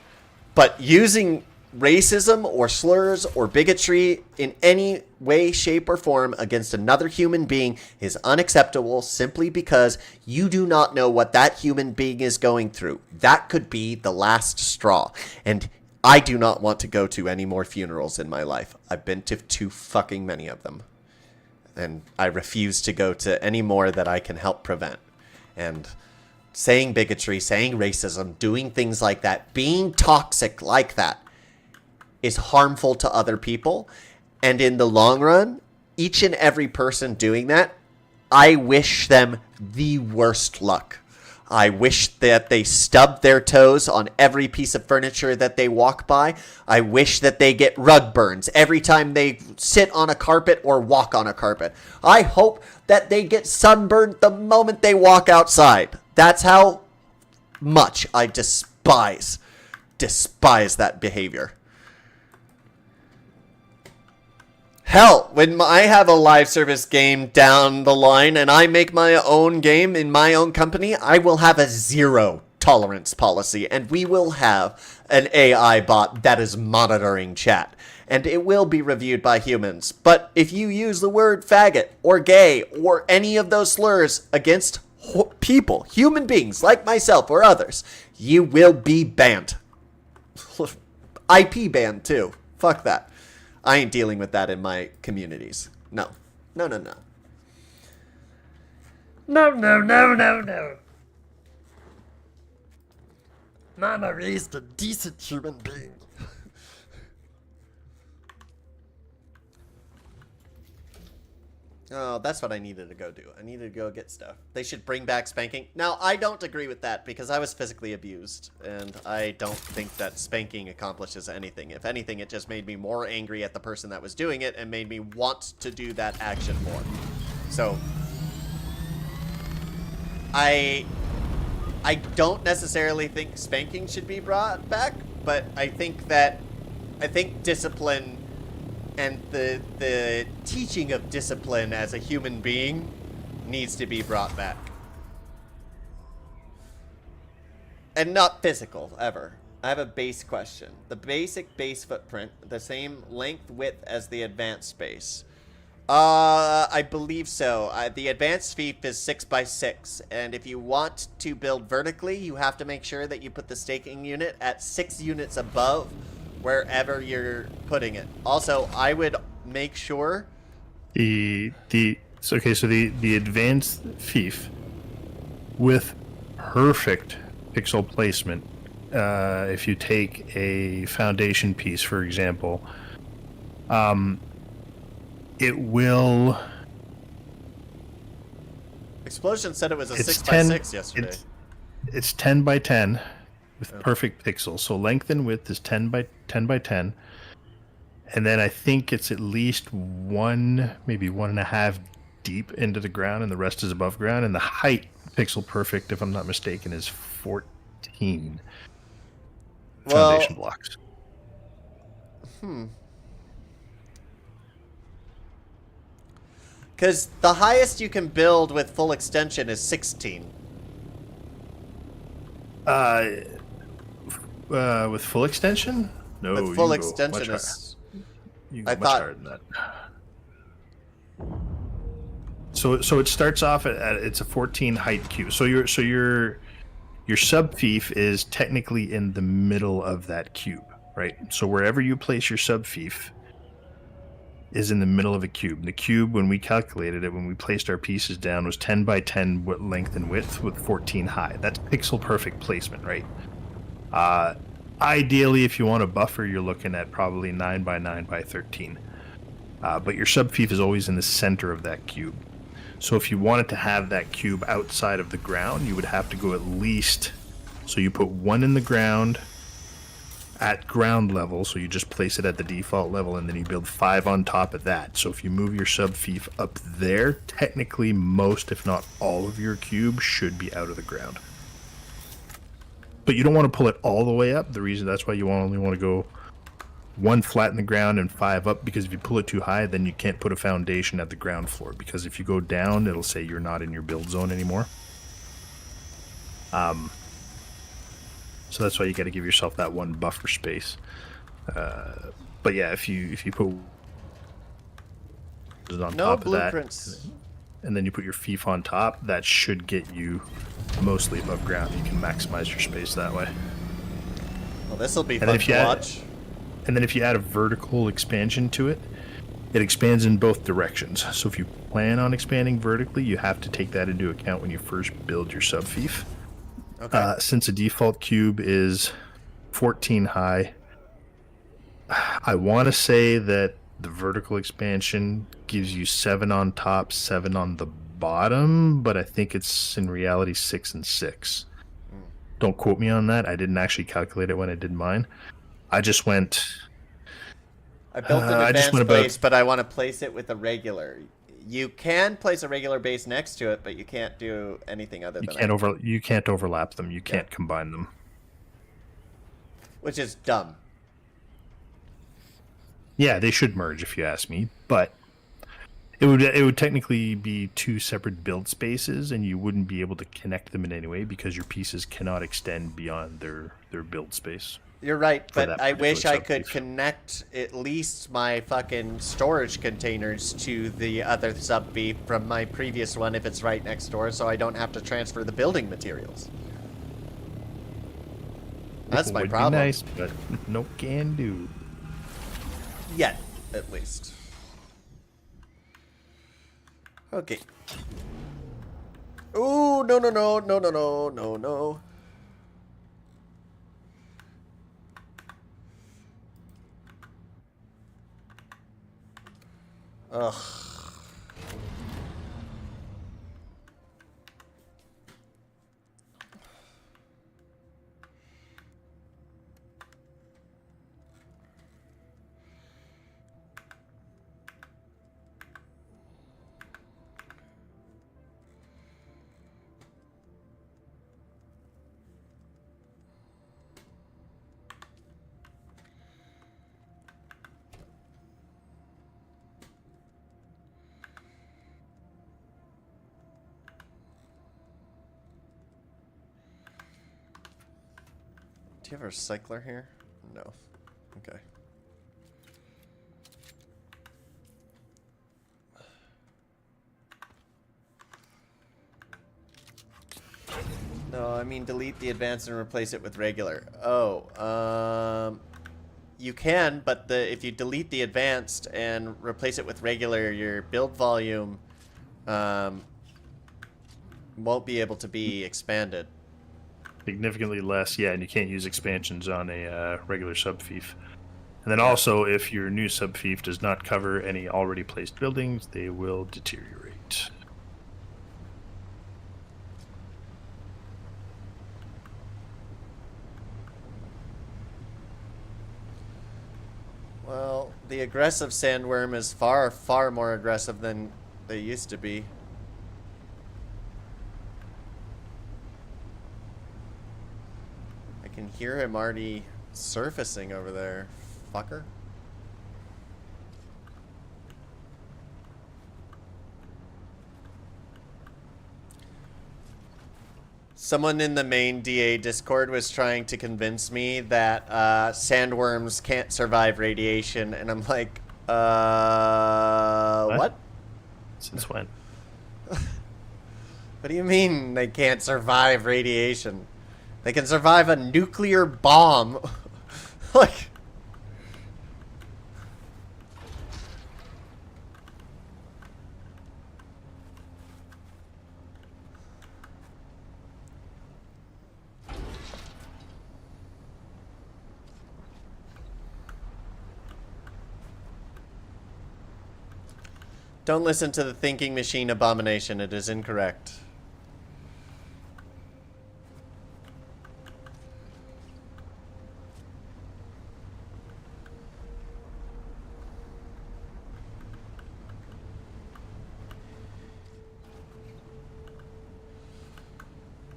But using racism or slurs or bigotry in any way, shape, or form against another human being is unacceptable, simply because you do not know what that human being is going through. That could be the last straw. And I do not want to go to any more funerals in my life. I've been to too fucking many of them. And I refuse to go to any more that I can help prevent. And saying bigotry, saying racism, doing things like that, being toxic like that, is harmful to other people. And in the long run, each and every person doing that, I wish them the worst luck. I wish that they stub their toes on every piece of furniture that they walk by. I wish that they get rug burns every time they sit on a carpet or walk on a carpet. I hope that they get sunburned the moment they walk outside. That's how much I despise that behavior. Hell, when I have a live service game down the line and I make my own game in my own company, I will have a zero tolerance policy, and we will have an AI bot that is monitoring chat, and it will be reviewed by humans. But if you use the word faggot or gay or any of those slurs against people, human beings like myself or others, you will be banned. IP banned too. Fuck that. I ain't dealing with that in my communities. No. No, no, no. No, no, no, no, no. Mama raised a decent human being. Oh, that's what I needed to go do. I needed to go get stuff. They should bring back spanking. Now, I don't agree with that because I was physically abused, and I don't think that spanking accomplishes anything. If anything, it just made me more angry at the person that was doing it and made me want to do that action more. So, I don't necessarily think spanking should be brought back, but I think discipline and the teaching of discipline as a human being needs to be brought back. And not physical, ever. I have a base question. The basic base footprint, the same length, width as the advanced base. I believe so. The advanced fief is 6x6, and if you want to build vertically, you have to make sure that you put the staking unit at 6 units above wherever you're putting it. Also, I would make sure the advanced fief with perfect pixel placement. If you take a foundation piece, for example, it will. Explosion said it was a It's 6x6 yesterday. It's 10 by 10 with perfect pixels. So length and width is 10 by 10 by 10. And then I think it's at least maybe 1.5 deep into the ground, and the rest is above ground. And the height, pixel perfect, if I'm not mistaken, is 14 foundation blocks. Because the highest you can build with full extension is 16. With full extension? No, With full extension is... You go I much thought... higher than that. So it starts off at it's a 14 height cube. So your sub fief is technically in the middle of that cube, right? So wherever you place your sub fief is in the middle of a cube. The cube, when we calculated it, when we placed our pieces down, was 10 by 10 length and width with 14 high. That's pixel perfect placement, right? Ideally, if you want a buffer, you're looking at probably 9 by 9 by 13. But your sub fief is always in the center of that cube. So if you wanted to have that cube outside of the ground, you would have to go at least... So you put one in the ground at ground level, so you just place it at the default level, and then you build 5 on top of that. So if you move your sub fief up there, technically most, if not all of your cube should be out of the ground. But you don't want to pull it all the way up. That's why you only want to go 1 flat in the ground and 5 up, because if you pull it too high, then you can't put a foundation at the ground floor, because if you go down, it'll say you're not in your build zone anymore. So that's why you got to give yourself that 1 buffer space. But yeah, if you put it on top of that, and then you put your fief on top, that should get you mostly above ground. You can maximize your space that way. Well, this will be fun to watch. And then if you add a vertical expansion to it, it expands in both directions. So if you plan on expanding vertically, you have to take that into account when you first build your sub fief. Okay. Since a default cube is 14 high, I want to say that the vertical expansion gives you 7 on top, 7 on the bottom, but I think it's in reality 6 and 6. Don't quote me on that. I didn't actually calculate it when I did mine. I just went... I built an advanced base, but I want to place it with a regular. You can place a regular base next to it, but you can't do anything other than that. You can't overlap them. You can't combine them. Which is dumb. Yeah, they should merge if you ask me, but it would technically be 2 separate build spaces, and you wouldn't be able to connect them in any way because your pieces cannot extend beyond their build space. You're right, but I wish I could connect at least my fucking storage containers to the other sub fief from my previous one if it's right next door, so I don't have to transfer the building materials. That's my problem. Would be nice, but no can do. Yet, at least. Okay. Ooh, no. Ugh. Do you have a recycler here? No. Okay. No, I mean delete the advanced and replace it with regular. Oh, you can, but if you delete the advanced and replace it with regular, your build volume won't be able to be expanded. Significantly less, yeah, and you can't use expansions on a regular subfief. And then also, if your new subfief does not cover any already placed buildings, they will deteriorate. Well, the aggressive sandworm is far, far more aggressive than they used to be. I can hear him already surfacing over there, fucker. Someone in the main DA Discord was trying to convince me that sandworms can't survive radiation, and I'm like, what? Since when? What do you mean they can't survive radiation? They can survive a nuclear bomb. Like... Don't listen to the thinking machine abomination. It is incorrect.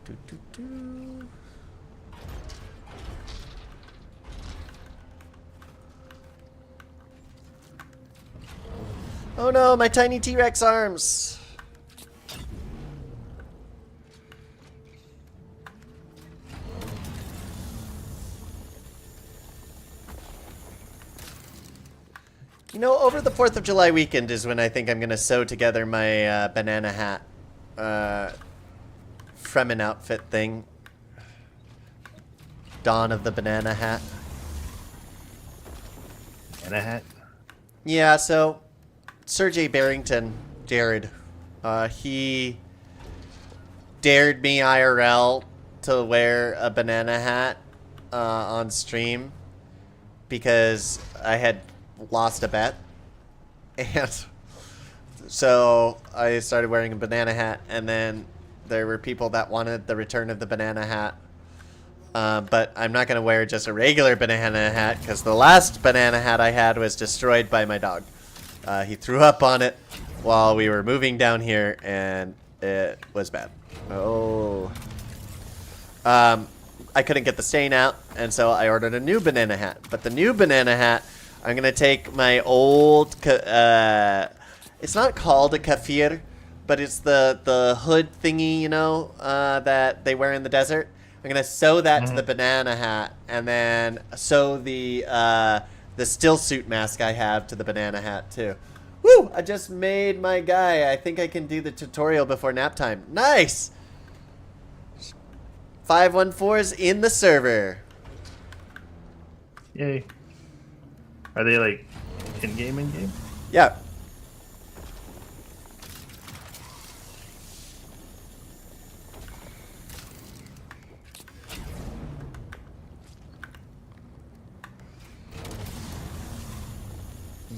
Do, do, do. Oh no, my tiny T-Rex arms! You know, over the 4th of July weekend is when I think I'm gonna sew together my banana hat Fremen outfit thing. Dawn of the banana hat. Banana hat? Yeah, so Sergey Barrington, Jared, he dared me IRL to wear a banana hat on stream because I had lost a bet. And so I started wearing a banana hat, and then there were people that wanted the return of the banana hat. But I'm not going to wear just a regular banana hat because the last banana hat I had was destroyed by my dog. He threw up on it while we were moving down here, and it was bad. Oh. I couldn't get the stain out, and so I ordered a new banana hat. But the new banana hat, I'm going to take my old... it's not called a kafir, but it's the hood thingy, you know, that they wear in the desert. I'm going to sew that to the banana hat, and then sew the still suit mask I have to the banana hat, too. Woo! I just made my guy. I think I can do the tutorial before nap time. Nice! 514's in the server. Yay. Are they, like, in-game? Yeah.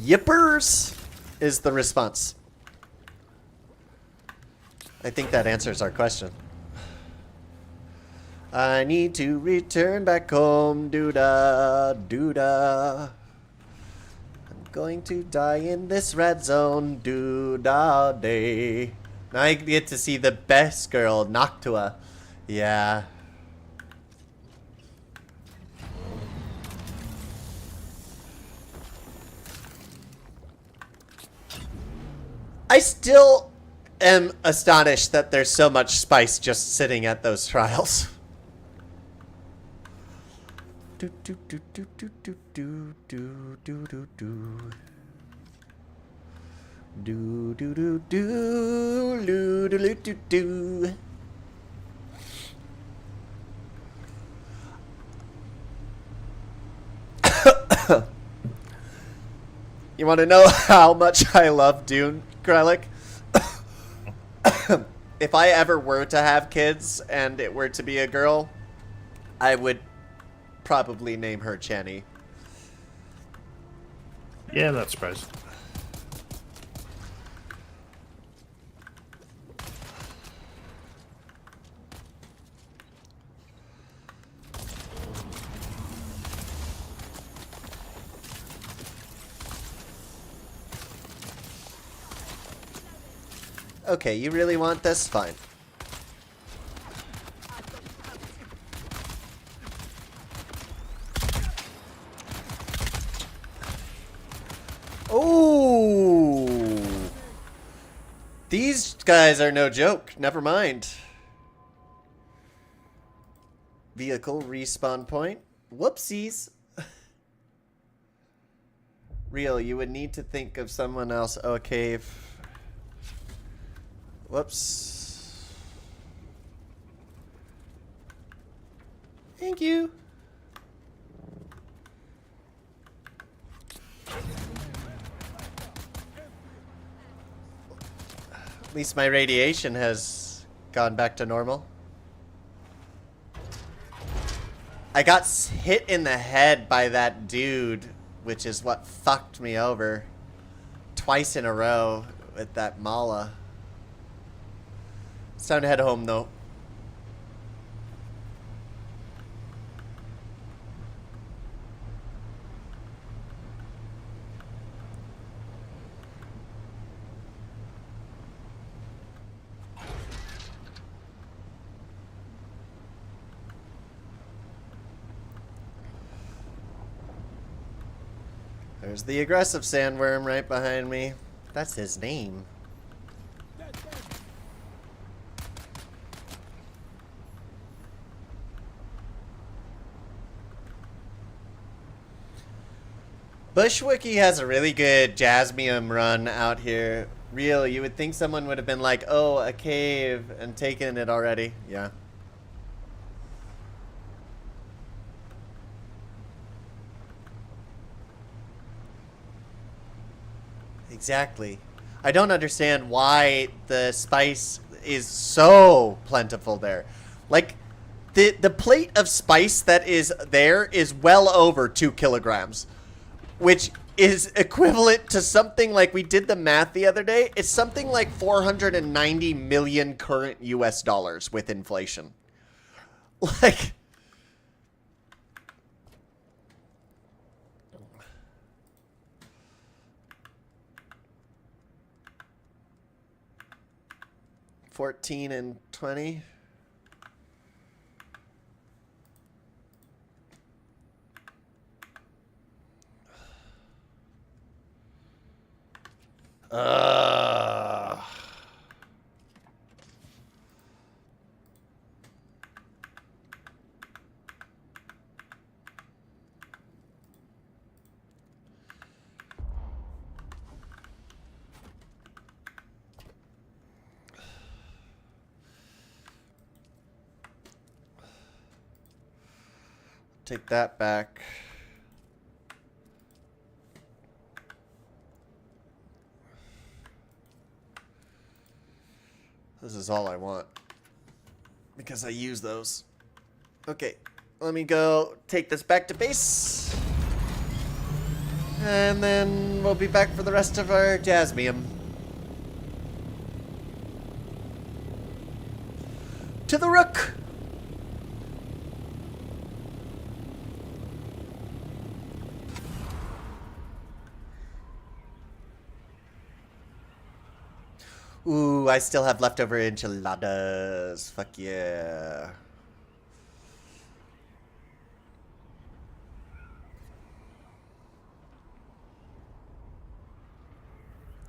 Yippers is the response. I think that answers our question. I need to return back home, doo-da, doo-da. I'm going to die in this red zone, doo-da day. Now I get to see the best girl, Noctua. Yeah. I still am astonished that there's so much spice just sitting at those trials. Do do do do do do do do do do do. Do do do do do do do do do. You want to know how much I love Dune, Kralik? If I ever were to have kids and it were to be a girl, I would probably name her Channy. Yeah, I'm not surprised. Okay, you really want this? Fine. Oh, these guys are no joke. Never mind. Vehicle respawn point. Whoopsies. Real, you would need to think of someone else. Okay. Whoops. Thank you. At least my radiation has gone back to normal. I got hit in the head by that dude, which is what fucked me over twice in a row with that mala. It's time to head home, though. There's the aggressive sandworm right behind me. That's his name. Bushwickie has a really good Jasmium run out here. Real, you would think someone would have been like, oh, a cave, and taken it already. Yeah. Exactly. I don't understand why the spice is so plentiful there. Like, the plate of spice that is there is well over 2 kilograms. Which is equivalent to something like, we did the math the other day, it's something like 490 million current US dollars with inflation. Like, $14 and $20. Take that back. This is all I want. Because I use those. Okay, let me go take this back to base. And then we'll be back for the rest of our Jasmium. To the Rook! Ooh, I still have leftover enchiladas. Fuck yeah.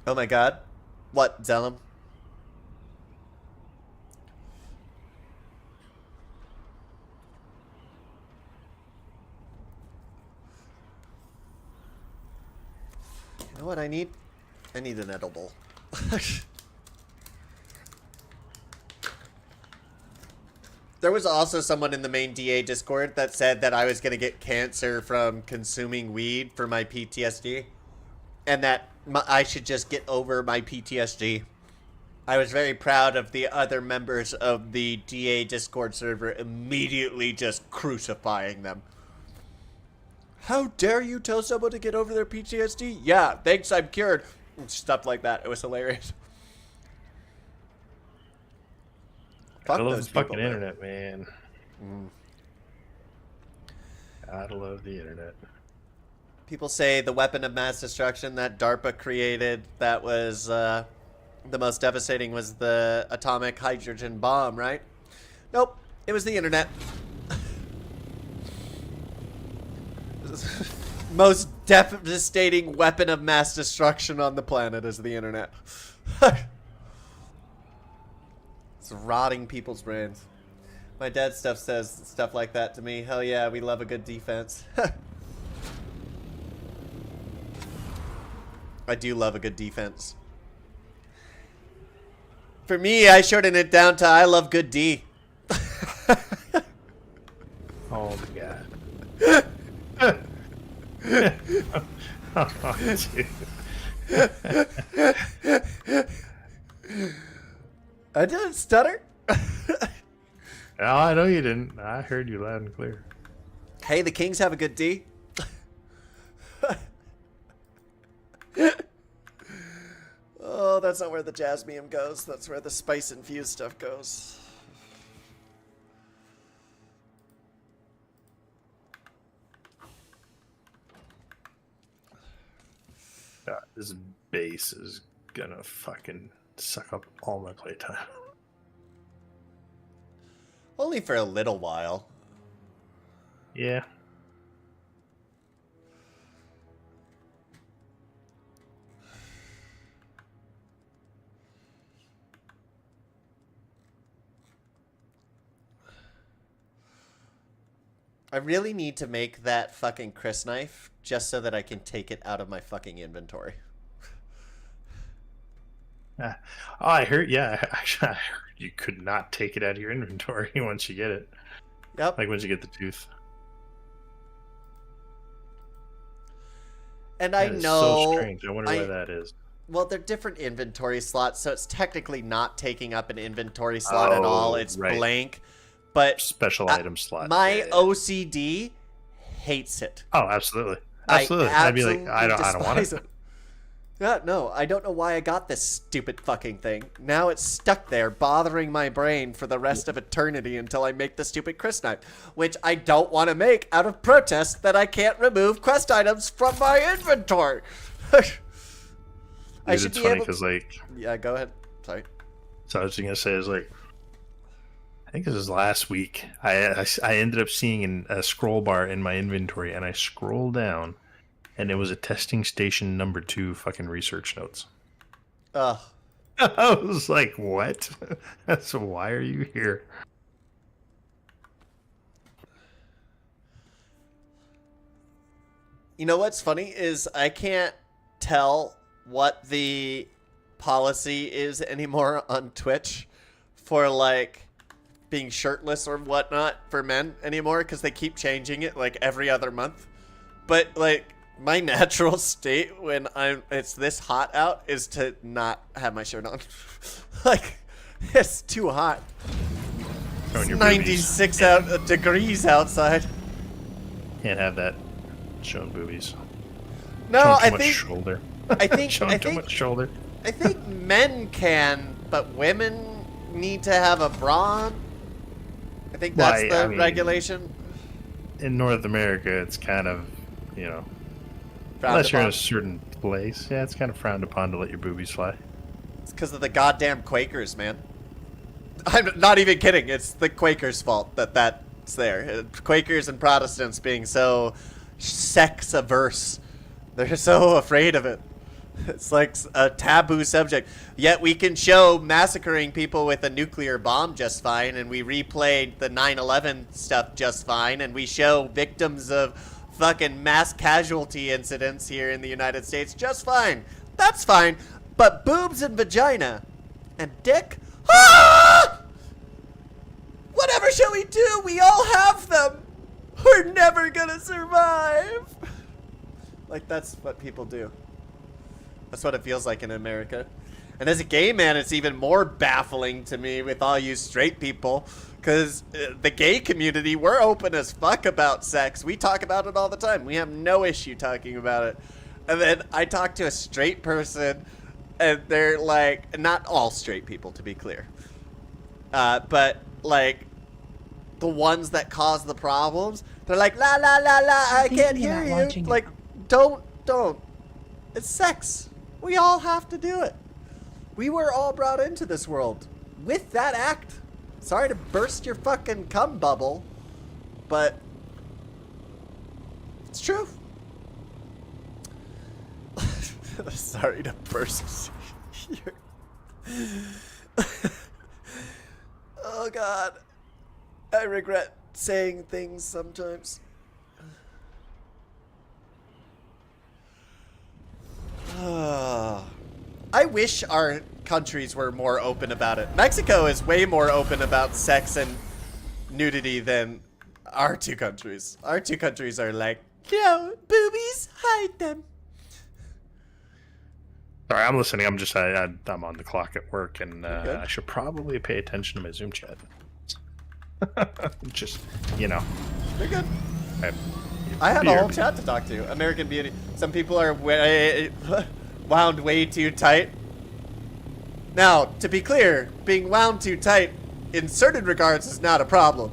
Oh my god. What, Zellum? know what I need? I need an edible. There was also someone in the main DA Discord that said that I was going to get cancer from consuming weed for my PTSD. And that I should just get over my PTSD. I was very proud of the other members of the DA Discord server immediately just crucifying them. How dare you tell someone to get over their PTSD? Yeah, thanks, I'm cured. Stuff like that. It was hilarious. I love those the fucking people, man. internet, man. Gotta love the internet. People say the weapon of mass destruction that DARPA created that was the most devastating was the atomic hydrogen bomb, right? Nope, it was the internet. Most devastating weapon of mass destruction on the planet is the internet. It's rotting people's brains. My dad says stuff like that to me. Hell yeah, we love a good defense. I do love a good defense. For me, I shorten it down to I love good D. Oh my god. Oh, dude. I didn't stutter. No, I know you didn't. I heard you loud and clear. Hey, the Kings have a good D. Oh, that's not where the Jasmium goes. That's where the spice-infused stuff goes. God, this base is gonna fucking suck up all my playtime. Only for a little while. Yeah. I really need to make that fucking Chris knife just so that I can take it out of my fucking inventory. Oh, I heard. Yeah, actually, I heard you could not take it out of your inventory once you get it. Yep. Like once you get the tooth. And That I is know. so strange. I wonder why that is. Well, they're different inventory slots, so it's technically not taking up an inventory slot at all. It's right. blank. But Special item slot. My Yeah. OCD hates it. Oh, absolutely. Absolutely. I'd be like, I don't want despise it. Yeah, no, I don't know why I got this stupid fucking thing. Now it's stuck there, bothering my brain for the rest of eternity until I make the stupid Chris knife, which I don't want to make out of protest that I can't remove quest items from my inventory. I should It's be funny able. because, like, Yeah, go ahead. Sorry. so I was just gonna say is like, I think this was last week. I ended up seeing a scroll bar in my inventory, and I scrolled down, and it was a testing station number 2 fucking research notes. Ugh. I was like, what? So why are you here? You know what's funny is I can't tell what the policy is anymore on Twitch for like being shirtless or whatnot for men anymore because they keep changing it like every other month. But like my natural state when it's this hot out is to not have my shirt on. Like it's too hot. Showing It's your 96 degrees outside. Can't have that showing boobies. No, Showing too I much think shoulder. I think Showing I too think much shoulder. I think men can, but women need to have a bra on. I think that's Why, the I mean, regulation. In North America, it's kind of, you know, Frowned unless you're in upon. a certain place, yeah, it's kind of frowned upon to let your boobies fly. It's because of the goddamn Quakers, man. I'm not even kidding. It's the Quakers' fault that that's there. Quakers and Protestants being so sex averse. They're so afraid of it. It's like a taboo subject. Yet we can show massacring people with a nuclear bomb just fine, and we replayed the 9/11 stuff just fine, and we show victims of fucking mass casualty incidents here in the United States just fine. That's fine. But boobs and vagina and dick? Ah! Whatever shall we do? We all have them. We're never gonna survive. Like, that's what people do. That's what it feels like in America. And as a gay man, it's even more baffling to me with all you straight people. Because the gay community, we're open as fuck about sex. We talk about it all the time. We have no issue talking about it. And then I talk to a straight person, and they're like, not all straight people, to be clear. But, like, the ones that cause the problems, they're like, la, la, la, la, I can't hear you. Like, don't. It's sex. We all have to do it. We were all brought into this world with that act. Sorry to burst your fucking cum bubble, but it's true. Sorry to burst your... Oh God. I regret saying things sometimes. I wish our countries were more open about it. Mexico is way more open about sex and nudity than our two countries. Our two countries are like, no, boobies, hide them. Sorry, I'm listening. I'm on the clock at work, and I should probably pay attention to my Zoom chat. Just, you know. They're good. I have a whole chat to talk to. American Beauty. Some people are wound way too tight. Now, to be clear, being wound too tight in certain regards is not a problem.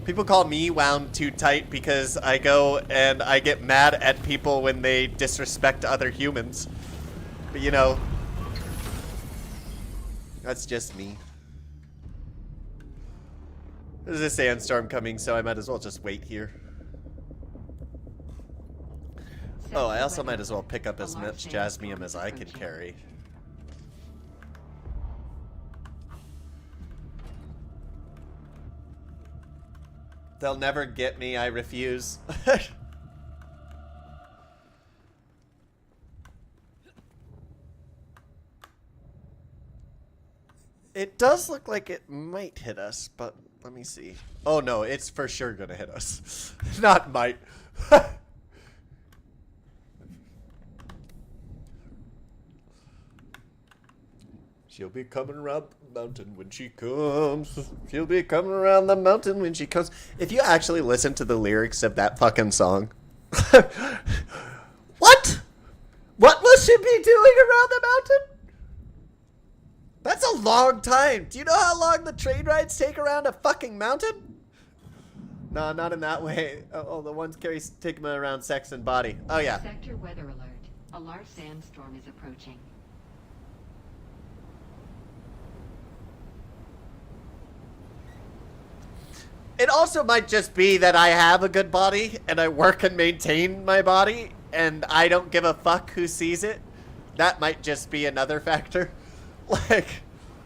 People call me wound too tight because I go and I get mad at people when they disrespect other humans. But you know, that's just me. There's a sandstorm coming, so I might as well just wait here. Oh, I also might as well pick up as much jasmium as I can carry. They'll never get me, I refuse. It does look like it might hit us, but let me see. Oh no, it's for sure gonna hit us. Not might. She'll be coming around the mountain when she comes. She'll be coming around the mountain when she comes. If you actually listen to the lyrics of that fucking song. What? What will she be doing around the mountain? That's a long time. Do you know how long the train rides take around a fucking mountain? No, not in that way. Oh, the ones take them around sex and body. Oh, yeah. Sector weather alert. A large sandstorm is approaching. It also might just be that I have a good body and I work and maintain my body and I don't give a fuck who sees it. That might just be another factor. Like,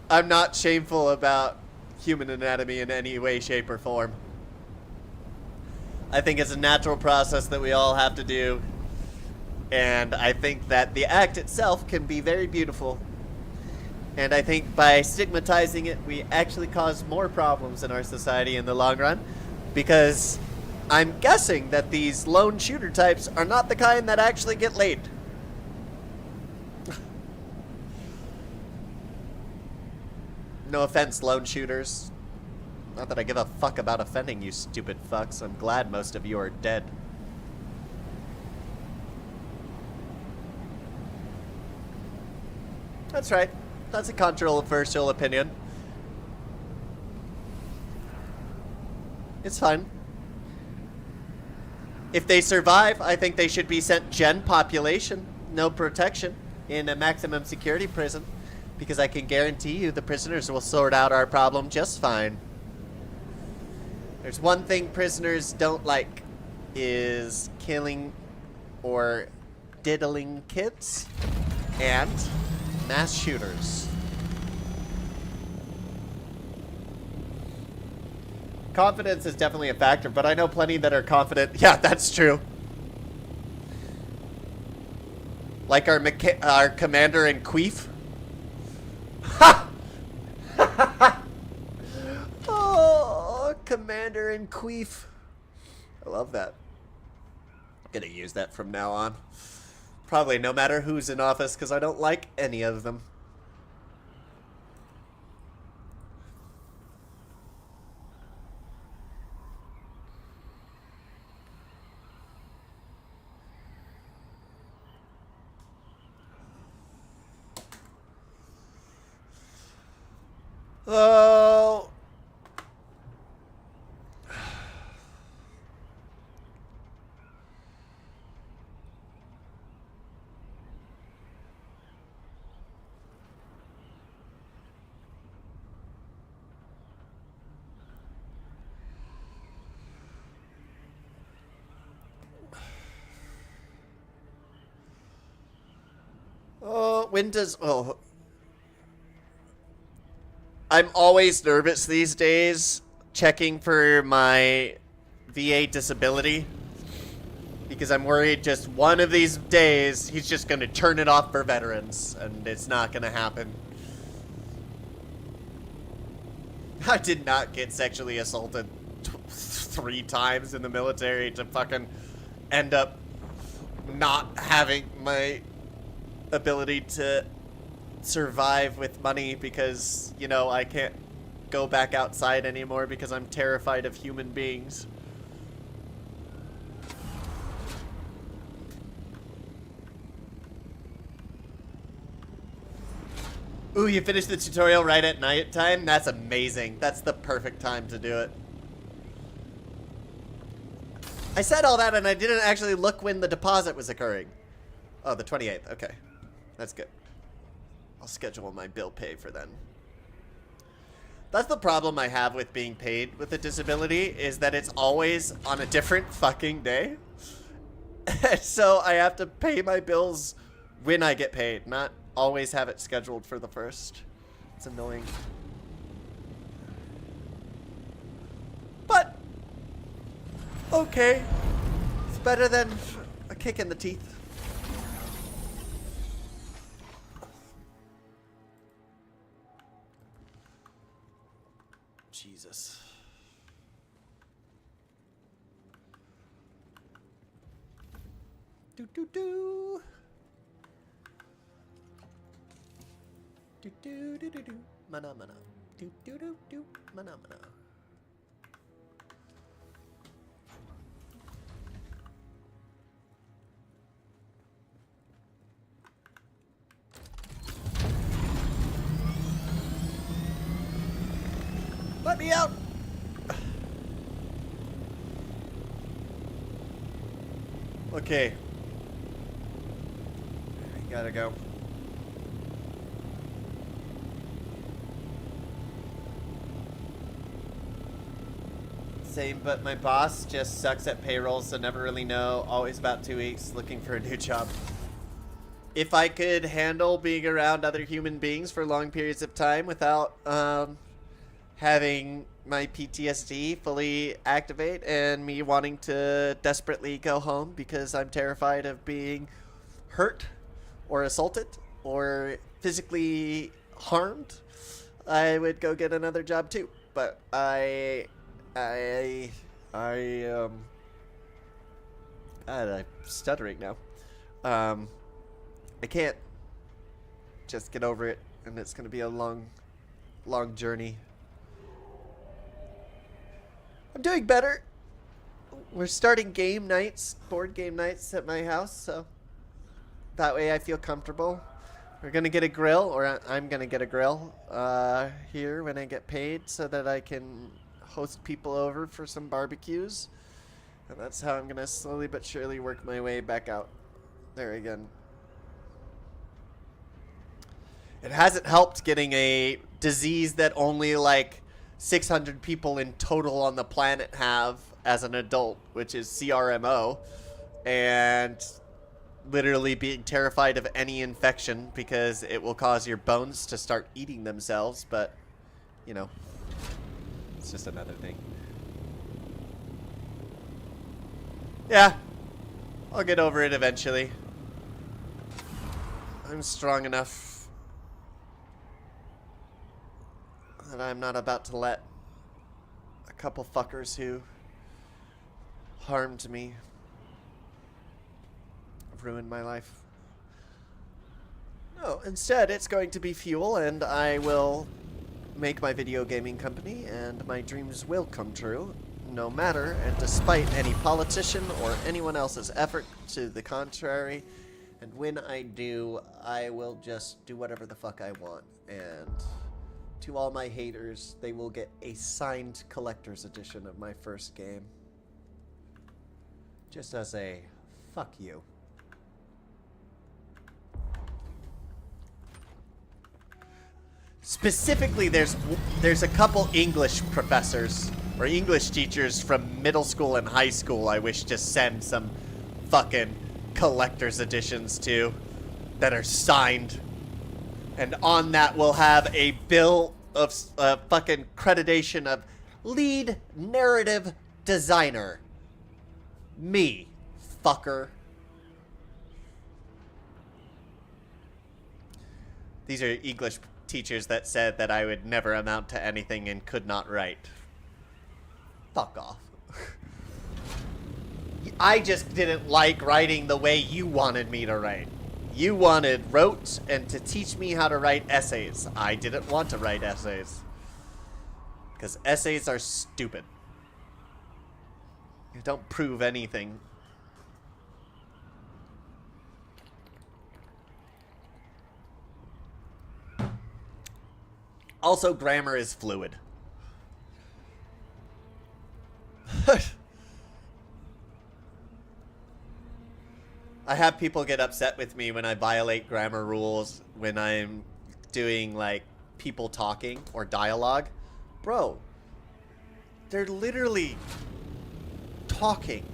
I'm not shameful about human anatomy in any way, shape, or form. I think it's a natural process that we all have to do. And I think that the act itself can be very beautiful. And I think by stigmatizing it, we actually cause more problems in our society in the long run. Because I'm guessing that these lone shooter types are not the kind that actually get laid. No offense, lone shooters. Not that I give a fuck about offending you stupid fucks. I'm glad most of you are dead. That's right. That's a controversial opinion. It's fine. If they survive, I think they should be sent gen population, no protection, in a maximum security prison. Because I can guarantee you the prisoners will sort out our problem just fine. There's one thing prisoners don't like, is killing or diddling kids and mass shooters. confidence is definitely a factor, but I know plenty that are confident. Yeah, that's true. Like our commander in Queef. Ha! Oh, commander in Queef. I love that. I'm gonna use that from now on. Probably no matter who's in office, because I don't like any of them. Oh. Oh, when does... Oh. I'm always nervous these days checking for my VA disability because I'm worried just one of these days he's just going to turn it off for veterans, and it's not going to happen. I did not get sexually assaulted 3 times in the military to fucking end up not having my ability to survive with money because, you know, I can't go back outside anymore because I'm terrified of human beings. Ooh, you finished the tutorial right at night time? That's amazing. That's the perfect time to do it. I said all that and I didn't actually look when the deposit was occurring. Oh, the 28th. Okay. That's good. I'll schedule my bill pay for then. That's the problem I have with being paid with a disability, is that it's always on a different fucking day. So I have to pay my bills when I get paid, not always have it scheduled for the first. It's annoying. But, okay. It's better than a kick in the teeth. Jesus. Do do do. Do do do do do. Mana mana. Do do do do. Mana mana. Let me out! Okay. I gotta go. Same, but my boss just sucks at payroll, so never really know. Always about 2 weeks, looking for a new job. If I could handle being around other human beings for long periods of time without, having my PTSD fully activate and me wanting to desperately go home because I'm terrified of being hurt or assaulted or physically harmed, I would go get another job too. But I'm stuttering now. I can't just get over it, and it's going to be a long journey. I'm doing better. We're starting game nights, board game nights at my house, so that way I feel comfortable. We're going to get a grill, or I'm going to get a grill here when I get paid so that I can host people over for some barbecues. And that's how I'm going to slowly but surely work my way back out there again. It hasn't helped getting a disease that only like 600 people in total on the planet have as an adult, which is CRMO, and literally being terrified of any infection because it will cause your bones to start eating themselves. But, you know, it's just another thing. Yeah, I'll get over it eventually. I'm strong enough that I'm not about to let a couple fuckers who harmed me ruin my life. No, instead it's going to be fuel, and I will make my video gaming company, and my dreams will come true, no matter and despite any politician or anyone else's effort to the contrary. And when I do, I will just do whatever the fuck I want. And to all my haters, they will get a signed collector's edition of my first game. Just as a fuck you. Specifically, there's a couple English professors or English teachers from middle school and high school I wish to send some fucking collector's editions to that are signed. And on that we'll have a bill of fucking accreditation of lead narrative designer. Me, fucker. These are English teachers that said that I would never amount to anything and could not write. Fuck off. I just didn't like writing the way you wanted me to write. You wrote and to teach me how to write essays. I didn't want to write essays. Because essays are stupid. You don't prove anything. Also, grammar is fluid. I have people get upset with me when I violate grammar rules when I'm doing, like, people talking or dialogue. Bro, they're literally talking.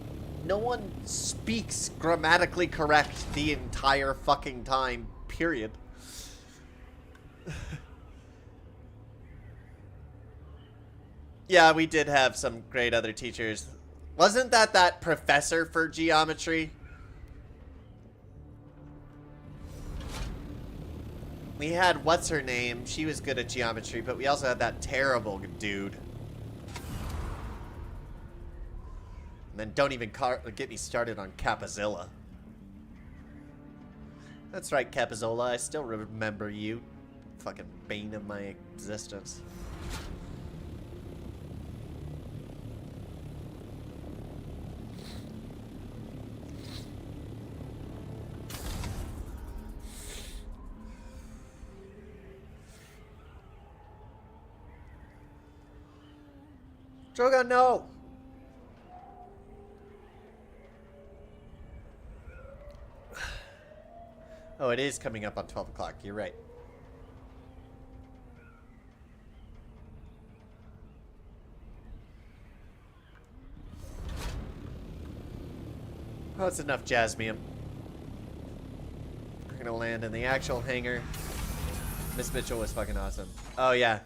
No one speaks grammatically correct the entire fucking time, period. Yeah, we did have some great other teachers. Wasn't that professor for geometry? We had, what's her name? She was good at geometry, but we also had that terrible dude. And then don't even get me started on Capizilla. That's right, Capizola. I still remember you. Fucking bane of my existence. Drogon, no! Oh, it is coming up on 12 o'clock. You're right. Oh, it's enough jasmium. We're gonna land in the actual hangar. Miss Mitchell was fucking awesome. Oh, yeah.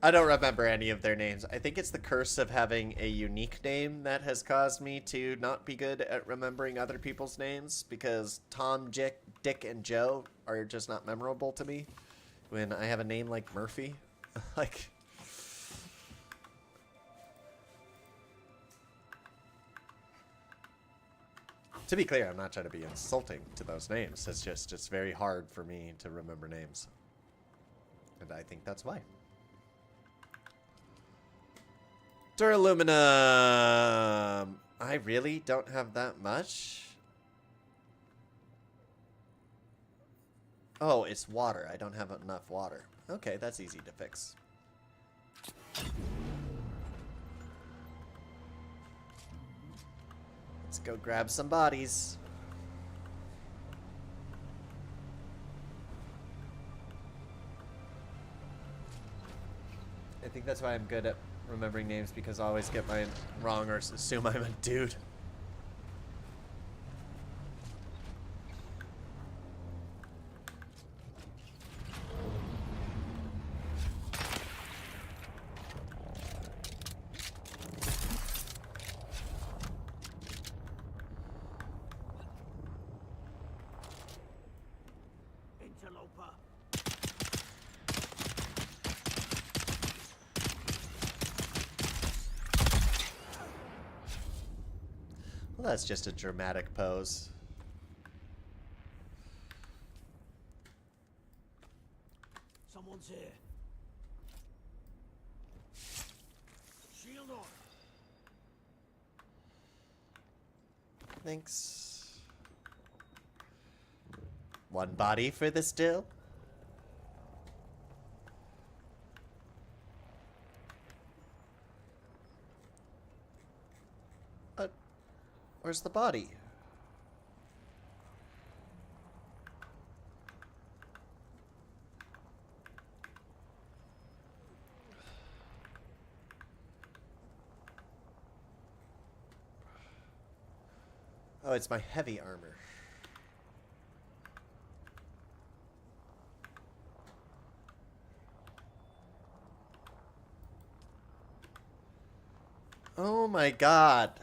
I don't remember any of their names. I think it's the curse of having a unique name that has caused me to not be good at remembering other people's names, because Tom, Dick, and Joe are just not memorable to me when I have a name like Murphy. Like... To be clear, I'm not trying to be insulting to those names. It's just, it's very hard for me to remember names. And I think that's why. Duraluminum. I really don't have that much. Oh, it's water. I don't have enough water. Okay, that's easy to fix. Let's go grab some bodies. I think that's why I'm good at remembering names, because I always get mine wrong or assume I'm a dude. Well, that's just a dramatic pose. Someone's here. Shield on. Thanks. One body for the still. Where's the body? Oh, it's my heavy armor. Oh my god.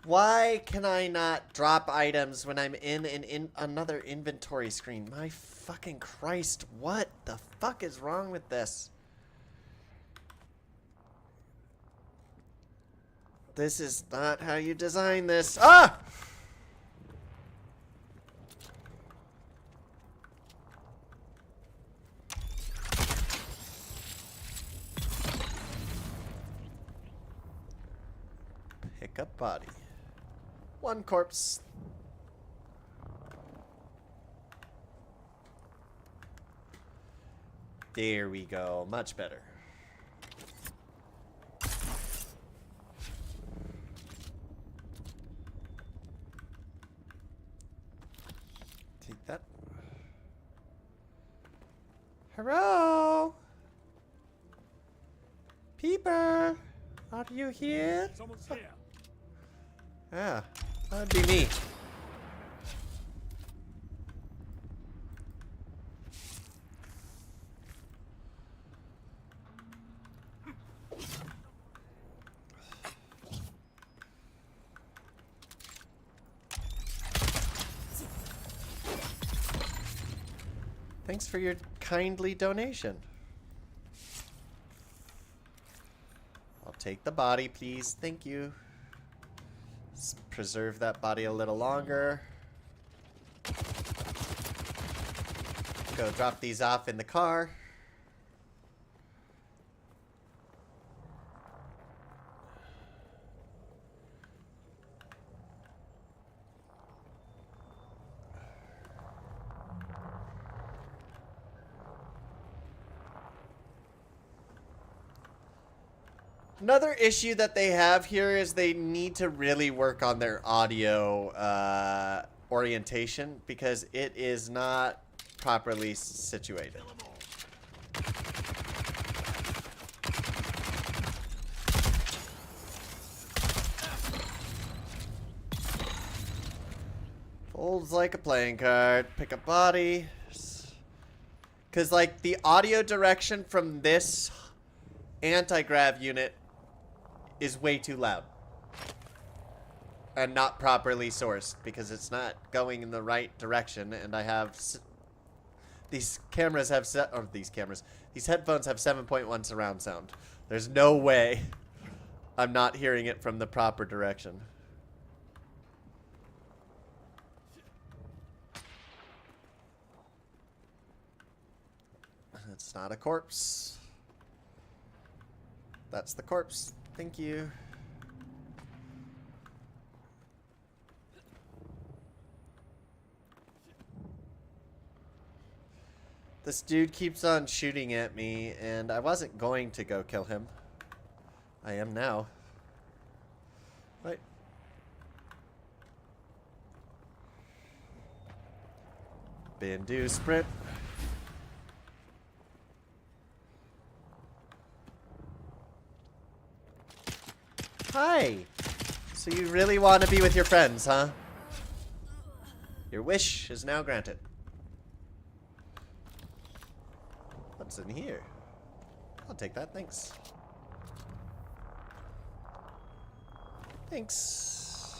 Why can I not drop items when I'm in another inventory screen? My fucking Christ, what the fuck is wrong with this? This is not how you design this. Ah! Pick up body. One corpse. There we go. Much better. Take that. Hello? Peeper, are you here? Someone's here. Yeah, that'd be me. Thanks for your kindly donation. I'll take the body, please. Thank you. Let's preserve that body a little longer. Go drop these off in the car. Another issue that they have here is they need to really work on their audio orientation because it is not properly situated. Folds like a playing card. Pick up body. Because, like, the audio direction from this anti-grav unit is way too loud and not properly sourced because it's not going in the right direction. And I have these cameras have these headphones have 7.1 surround sound. There's no way I'm not hearing it from the proper direction. It's not a corpse. That's the corpse. Thank you. This dude keeps on shooting at me, and I wasn't going to go kill him. I am now. Right. Bandu sprint. Hi! So you really want to be with your friends, huh? Your wish is now granted. What's in here? I'll take that, thanks. Thanks.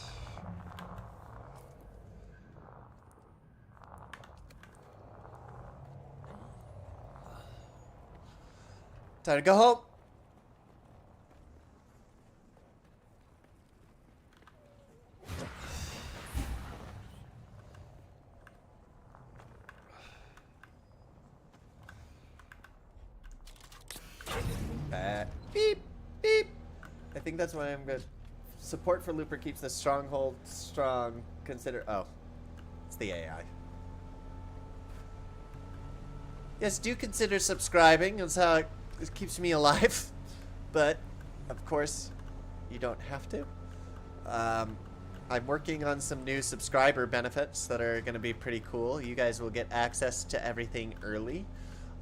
Time to go home. Beep, beep. I think that's why I'm good. Support for Looper keeps the stronghold strong. Consider. Oh, it's the AI. Yes, do consider subscribing. That's how it keeps me alive. But, of course, you don't have to. I'm working on some new subscriber benefits that are going to be pretty cool. You guys will get access to everything early,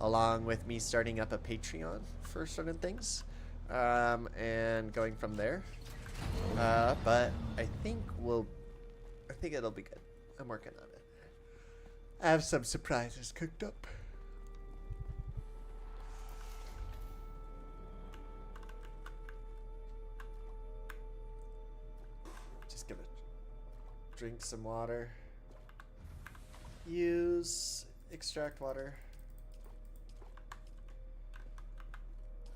along with me starting up a Patreon for certain things, and going from there. But I think it'll be good. I'm working on it. I have some surprises cooked up. Just gonna drink some water. Use extract water.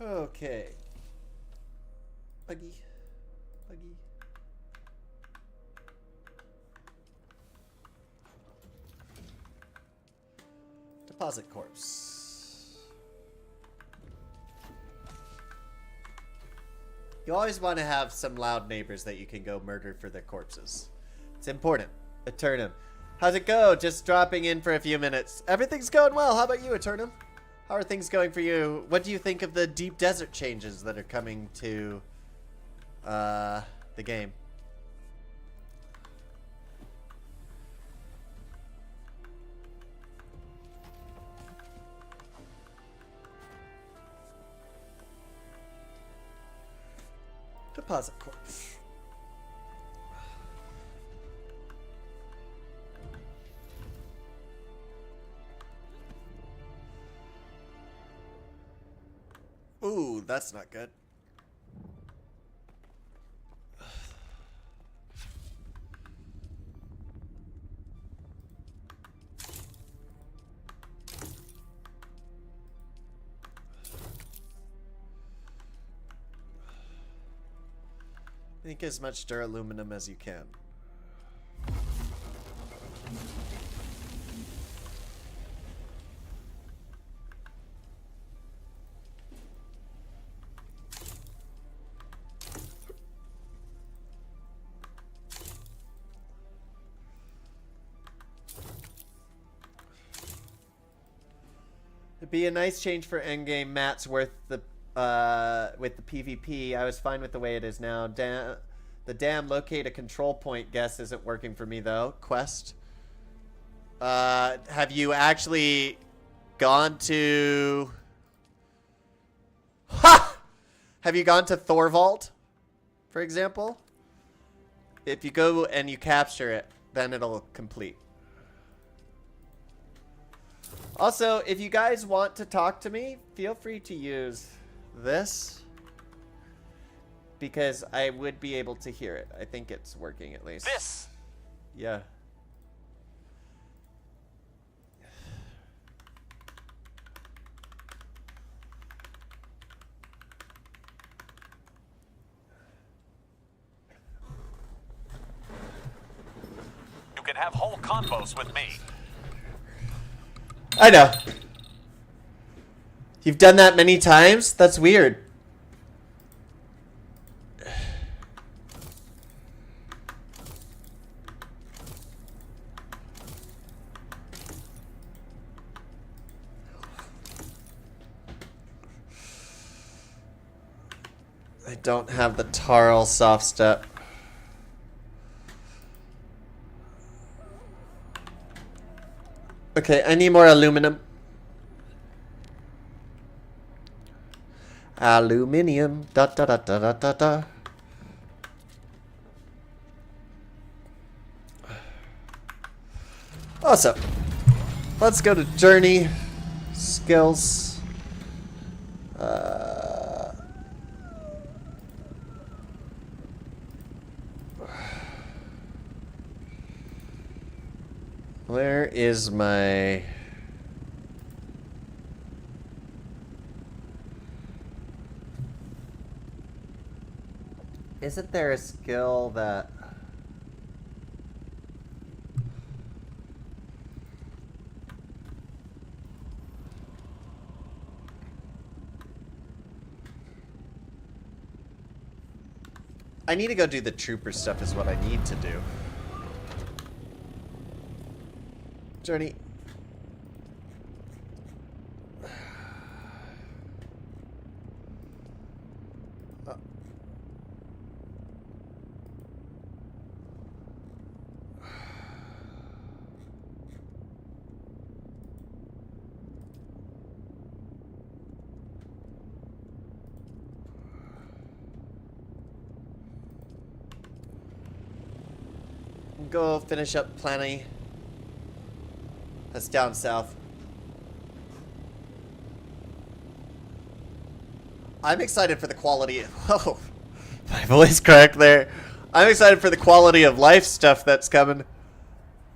Okay. Buggy. Buggy. Deposit corpse. You always want to have some loud neighbors that you can go murder for their corpses. It's important. Eternum. How's it go? Just dropping in for a few minutes. Everything's going well. How about you, Eternum? How are things going for you? What do you think of the deep desert changes that are coming to the game? Deposit corpse. Ooh, that's not good. Make as much duraluminum as you can. It'd be a nice change for endgame. Matt's worth the with the PvP. I was fine with the way it is now. The damn locate a control point guess isn't working for me though. Quest. Have you actually gone to? Ha! Have you gone to Thorvald, for example? If you go and you capture it, then it'll complete. Also, if you guys want to talk to me, feel free to use this, because I would be able to hear it. I think it's working at least. This. Yeah. You can have whole convos with me. I know. You've done that many times? That's weird. I don't have the Tarl soft step. Okay, I need more aluminum. Aluminium. Da da da da da da da. Awesome. Let's go to journey skills. Where is my... Isn't there a skill that... I need to go do the trooper stuff is what I need to do. Journey. Go finish up planning. That's down south. I'm excited for the quality. Oh, my voice cracked there. I'm excited for the quality of life stuff that's coming.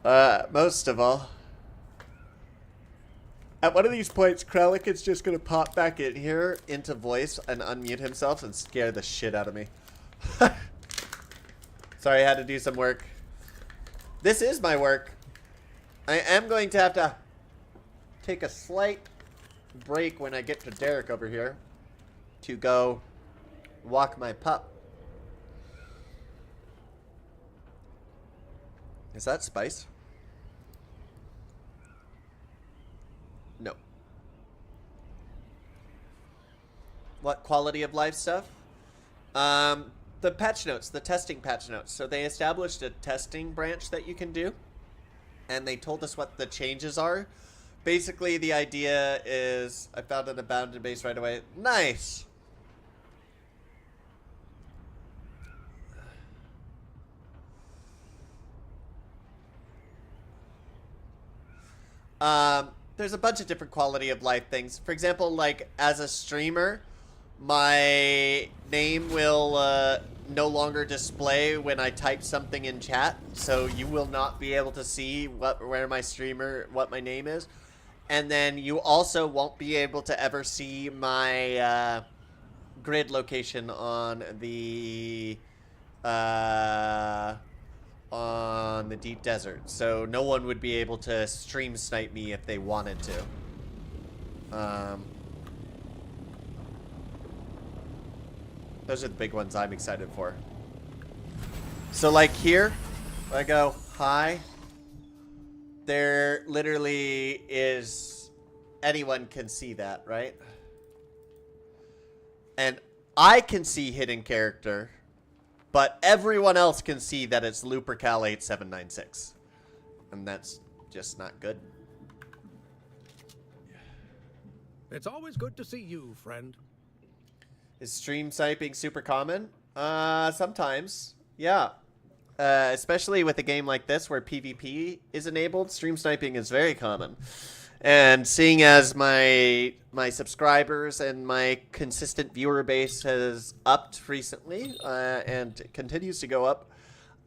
Most of all. At one of these points, Kralik is just gonna pop back in here into voice and unmute himself and scare the shit out of me. Sorry, I had to do some work. This is my work. I am going to have to take a slight break when I get to Derek over here to go walk my pup. Is that spice? No. What quality of life stuff? The patch notes, the testing patch notes. So they established a testing branch that you can do, and they told us what the changes are. Basically, the idea is, I found an abandoned base right away. Nice. There's a bunch of different quality of life things. For example, like as a streamer, my name will no longer display when I type something in chat, so you will not be able to see what my name is. And then you also won't be able to ever see my grid location on the deep desert. So no one would be able to stream snipe me if they wanted to. Those are the big ones I'm excited for. So like here, I go, hi. There literally is, anyone can see that, right? And I can see hidden character, but everyone else can see that it's Lupercal8796. And that's just not good. It's always good to see you, friend. Is stream sniping super common? Sometimes. Yeah. Especially with a game like this where PvP is enabled, stream sniping is very common. And seeing as my subscribers and my consistent viewer base has upped recently and continues to go up,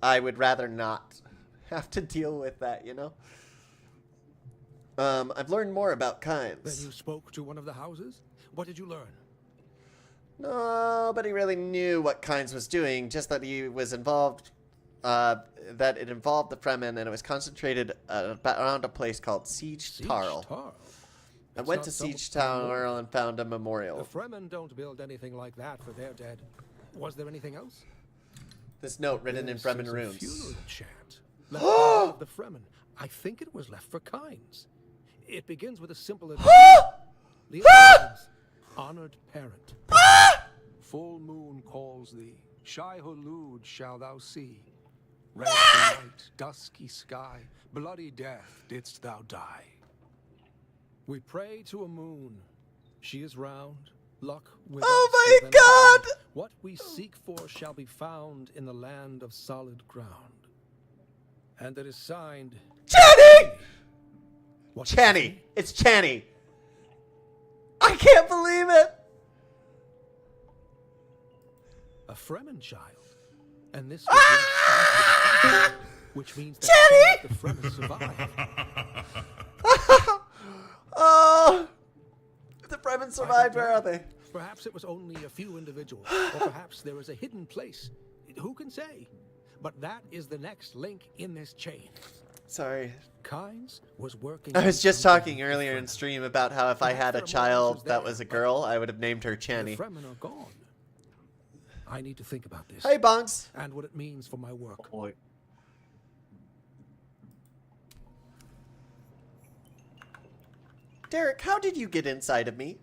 I would rather not have to deal with that, you know? I've learned more about kinds. Then you spoke to one of the houses? What did you learn? Nobody really knew what Kynes was doing, just that he was involved, that it involved the Fremen, and it was concentrated around a place called Siege Tarl. I went to Siege Tarl and found a memorial. The Fremen don't build anything like that for their dead. Was there anything else? This note written in Fremen A runes. funeral chant. Left by the Fremen. I think it was left for Kynes. It begins with a simple the honored parent. Full moon calls thee, Shai-Hulud shall thou see. Red night, dusky sky, bloody death didst thou die. We pray to a moon, she is round, luck with Oh us my is God! unbound. What we seek for shall be found in the land of solid ground. And it is signed... Channy! What did you Channy! say? It's Channy! I can't believe it! A Fremen child. And this was which means Jenny! that the Fremen survived. Oh! The Fremen survived, where are they? Perhaps it was only a few individuals, or perhaps there was a hidden place. Who can say? But that is the next link in this chain. Sorry. Kynes was working. I was just on talking earlier in stream about how if I had a child that was a girl, I would have named her the Channy. Fremen are gone. I need to think about this. Hey, Bongs. And what it means for my work. Boy. Derek, how did you get inside of me?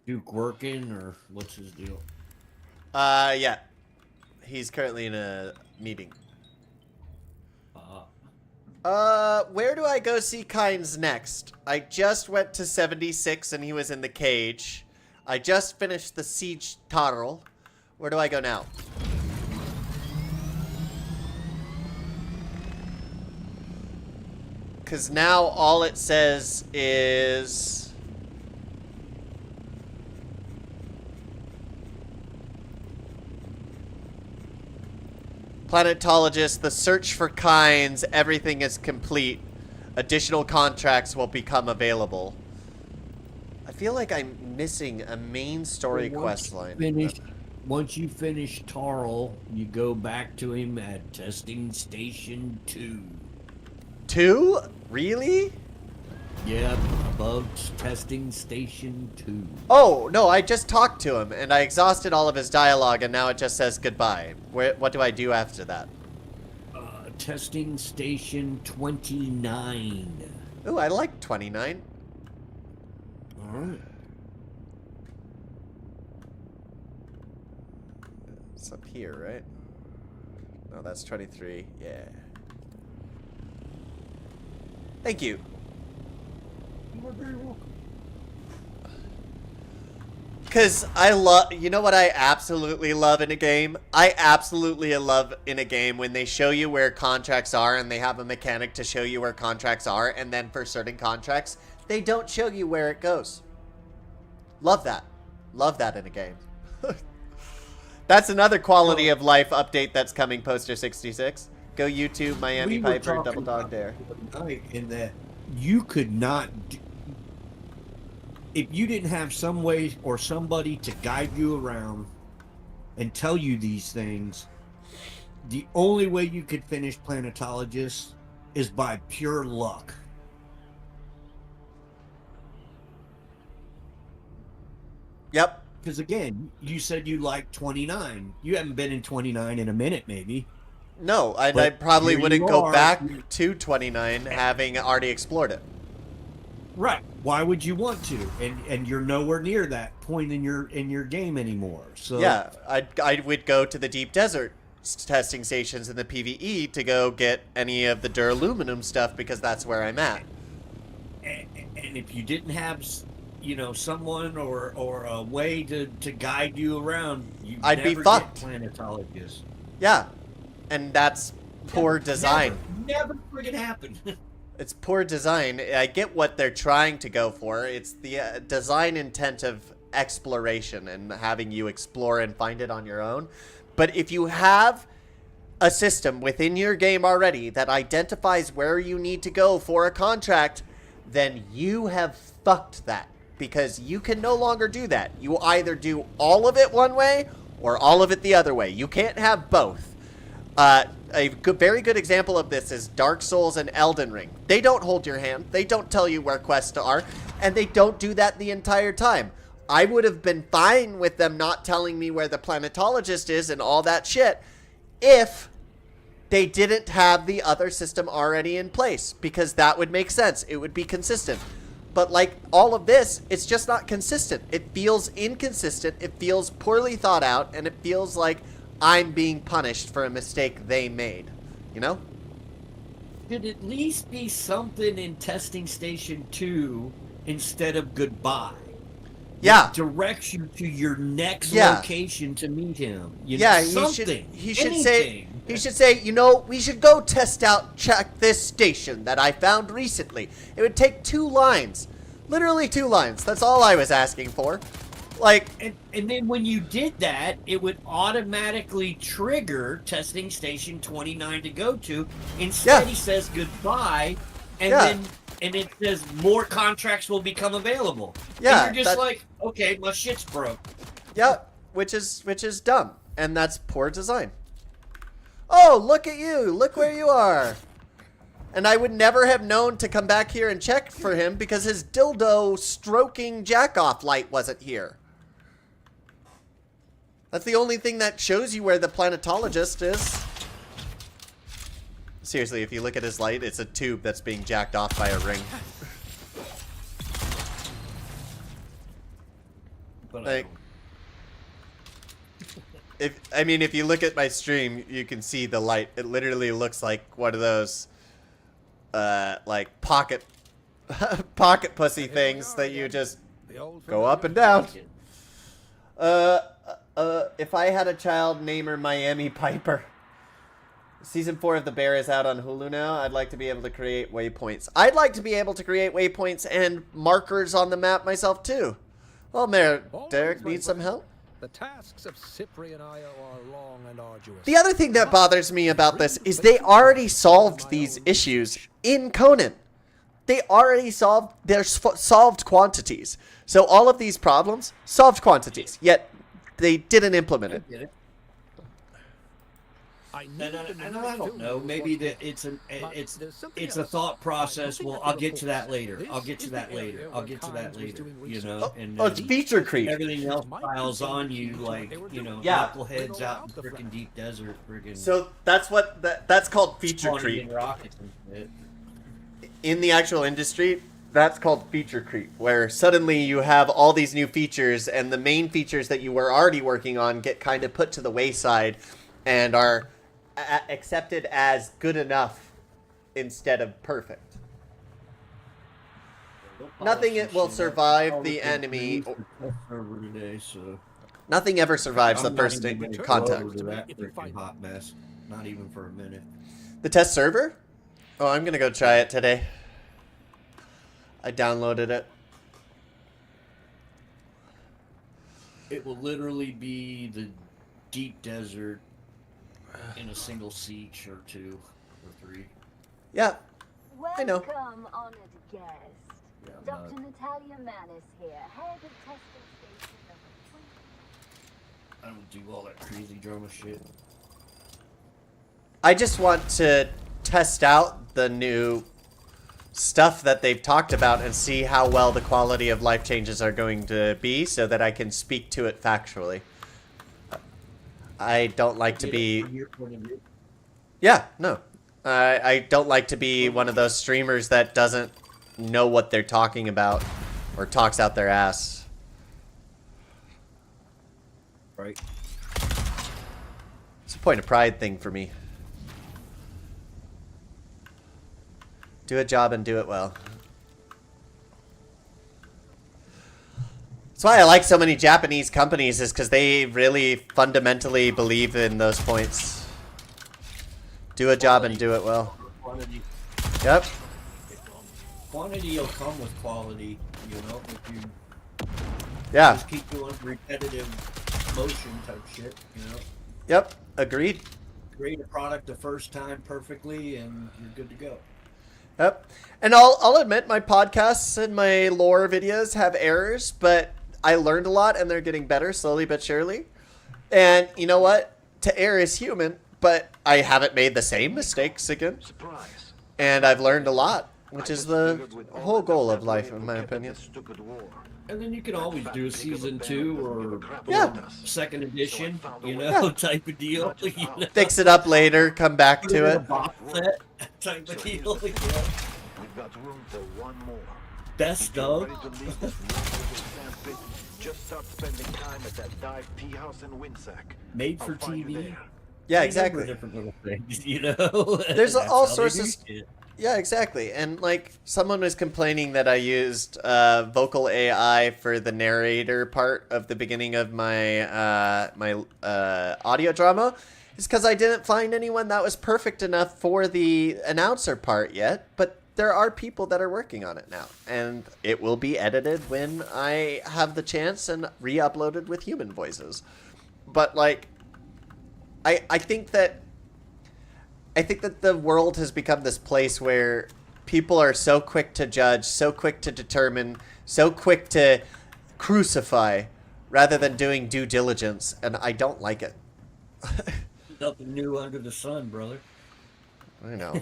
Duke working, or what's his deal? Yeah. He's currently in a meeting. Where do I go see Kynes next? I just went to 76 and he was in the cage. I just finished the siege tunnel. Where do I go now? Because now all it says is... Planetologist, the search for Kynes, everything is complete. Additional contracts will become available. I feel like I'm missing a main story quest line. Once you finish Tarl, you go back to him at testing station 2. 2? Really? Yeah, above testing station 2. Oh, no, I just talked to him, and I exhausted all of his dialogue, and now it just says goodbye. What do I do after that? Testing station 29. Ooh, I like 29. Alright. It's up here, right? No, that's 23. Yeah. Thank you. You are very welcome. Because I love, you know what I absolutely love in a game? I absolutely love in a game when they show you where contracts are and they have a mechanic to show you where contracts are, and then for certain contracts, they don't show you where it goes. Love that. Love that in a game. That's another quality of life update that's coming, Poster 66. Go YouTube, Miami Piper, Double Dog Dare. In that you could not... If you didn't have some way or somebody to guide you around and tell you these things, the only way you could finish Planetologist is by pure luck. Yep. Because again, you said you liked 29. You haven't been in 29 in a minute, maybe. No, I But probably here wouldn't you go are. back to 29 having already explored it. Right. Why would you want to? And you're nowhere near that point in your game anymore. So Yeah, I would go to the deep desert testing stations in the PvE to go get any of the duraluminum stuff because that's where I'm at. And if you didn't have, someone or a way to guide you around, I'd be never fucked. Get Planetologist. Yeah, and that's poor design. Never friggin' happen. It's poor design. I get what they're trying to go for. It's the design intent of exploration and having you explore and find it on your own. But if you have a system within your game already that identifies where you need to go for a contract, then you have fucked that. Because you can no longer do that. You either do all of it one way or all of it the other way. You can't have both. Very good example of this is Dark Souls and Elden Ring. They don't hold your hand. They don't tell you where quests are. And they don't do that the entire time. I would have been fine with them not telling me where the Planetologist is and all that shit if they didn't have the other system already in place. Because that would make sense. It would be consistent. But like all of this, it's just not consistent. It feels inconsistent. It feels poorly thought out. And it feels like I'm being punished for a mistake they made. You know? Should at least be something in testing station 2 instead of goodbye. Yeah. It directs you to your next Yeah. location to meet him. Yeah, something. he should anything. say, we should go check this station that I found recently. It would take 2 lines. Literally 2 lines. That's all I was asking for. Like, and then when you did that, it would automatically trigger testing station 29 to go to. Instead, Yeah. he says goodbye, and Yeah. then it says more contracts will become available. Yeah, and you're just that- like, okay, my shit's broke. yeah, which is dumb, and that's poor design. Oh, look at you! Look where you are! And I would never have known to come back here and check for him because his dildo stroking jack-off light wasn't here. That's the only thing that shows you where the planetologist is. Seriously, if you look at his light, it's a tube that's being jacked off by a ring. Like, if you look at my stream, you can see the light. It literally looks like one of those, like pocket pussy things that you just go up and down. If I had a child, name her Miami Piper. Season 4 of The Bear is out on Hulu now. I'd like to be able to create waypoints. I'd like to be able to create waypoints and markers on the map myself too. Well, Derek needs some help. The tasks of Cyprian Io are long and arduous. The other thing that bothers me about this is they already solved these issues in Conan. They already solved their solved quantities. So all of these problems, solved quantities, yet they didn't implement it. And I don't know. Maybe that it's a thought process. Well, I'll get to that later. I'll get to that later. You know, and it's feature creep. Everything else piles on you, like knuckleheads out in freaking deep desert, freaking. So that's what that's called feature creep. Rockets and shit. In the actual industry, that's called feature creep, where suddenly you have all these new features, and the main features that you were already working on get kind of put to the wayside, and are accepted as good enough instead of perfect. Nothing will survive the enemy. Nothing ever survives the first contact. Hot mess. Not even for a minute. The test server? Oh, I'm gonna go try it today. I downloaded it. It will literally be the deep desert in a single siege or 2 or 3. Yeah, I know. Welcome, honored guest. Yeah, Dr. Natalia Manis here, head of testing station number 20. I don't do all that crazy drama shit. I just want to test out the new stuff that they've talked about and see how well the quality of life changes are going to be so that I can speak to it factually. I don't like to be... Yeah, no. I don't like to be one of those streamers that doesn't know what they're talking about or talks out their ass. Right. It's a point of pride thing for me. Do a job and do it well. That's why I like so many Japanese companies, is because they really fundamentally believe in those points. Do a job and do it well. Quantity. Yep. Quantity will come with quality, you know, if you Yeah. just keep doing repetitive motion type shit, you know. Yep. Agreed. Create a product the first time perfectly and you're good to go. Yep. And I'll admit my podcasts and my lore videos have errors, but I learned a lot and they're getting better slowly but surely. And you know what? To err is human, but I haven't made the same mistakes again. Surprise. And I've learned a lot, which is the whole goal of life, in my opinion. And then you can always do a season 2 or Yeah. second edition, you know, type of deal. You know? Fix it up later, come back Put to in a it. box set type of deal. You know? We've got room for one more. Best of. Ready to leave this wonderful sandpit? Just start spending time at that dive tea house in Windsack. Made for I'll find you TV. there. Yeah, Any number of exactly. different little things, you know. There's That's all how they sorts do of... shit. Yeah, exactly. And like someone was complaining that I used vocal AI for the narrator part of the beginning of my audio drama. It's because I didn't find anyone that was perfect enough for the announcer part yet. But there are people that are working on it now, and it will be edited when I have the chance and re-uploaded with human voices. But like, I think that the world has become this place where people are so quick to judge, so quick to determine, so quick to crucify, rather than doing due diligence, and I don't like it. Nothing new under the sun, brother. I know.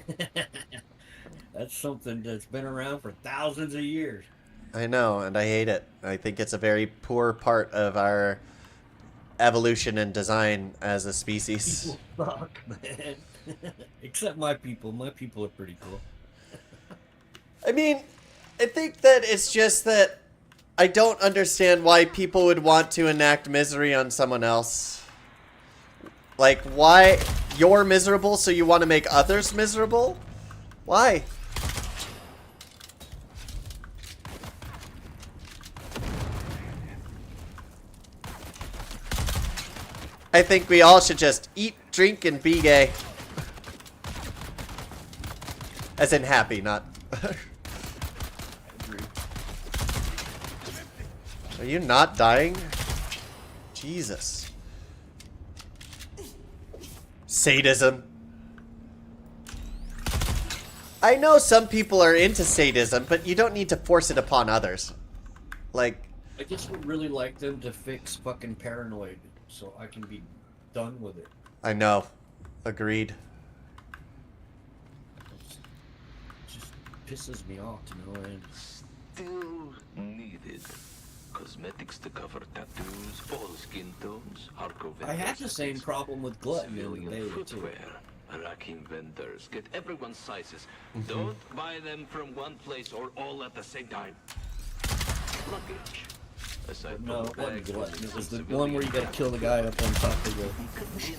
That's something that's been around for thousands of years. I know, and I hate it. I think it's a very poor part of our evolution and design as a species. People suck, man. Except my people. My people are pretty cool. I mean, I think that it's just that I don't understand why people would want to enact misery on someone else. Like, why? You're miserable, so you want to make others miserable? Why? I think we all should just eat, drink, and be gay. As in happy, not... Are you not dying? Jesus. Sadism. I know some people are into sadism, but you don't need to force it upon others. Like... I just would really like them to fix fucking paranoid so I can be done with it. I know. Agreed. It just pisses me off to no end. Still needed. Cosmetics to cover tattoos, all skin tones, hardcore I had the same problem with Glutton in the civilian beta too. footwear. Racking vendors. Get everyone's sizes. Don't buy them from one place or all at the same time. Luggage. Aside No, from it wasn't bags, Glutton. It was the civilian one where you gotta kill the guy up on top of convincing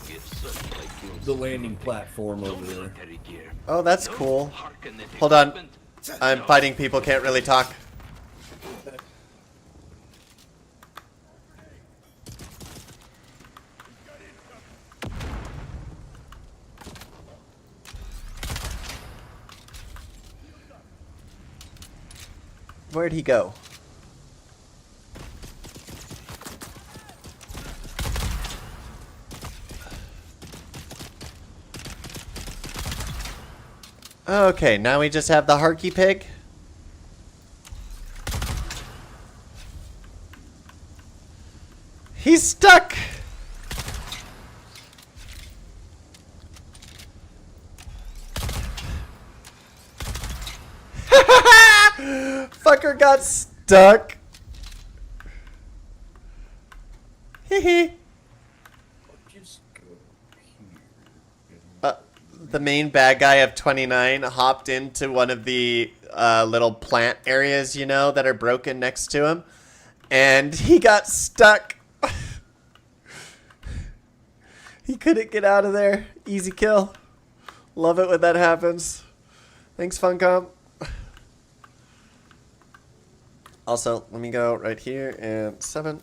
if such like you the landing platform no over there. military gear. Oh, that's No cool. harken at Hold on. equipment. I'm fighting people, can't really talk. Where'd he go? Okay, now we just have the Harky Pig. He's stuck! Fucker got stuck. Hehe. Just go The main bad guy of 29 hopped into one of the little plant areas, you know, that are broken next to him. And he got stuck. He couldn't get out of there. Easy kill. Love it when that happens. Thanks, Funcom. Also, let me go right here and 7.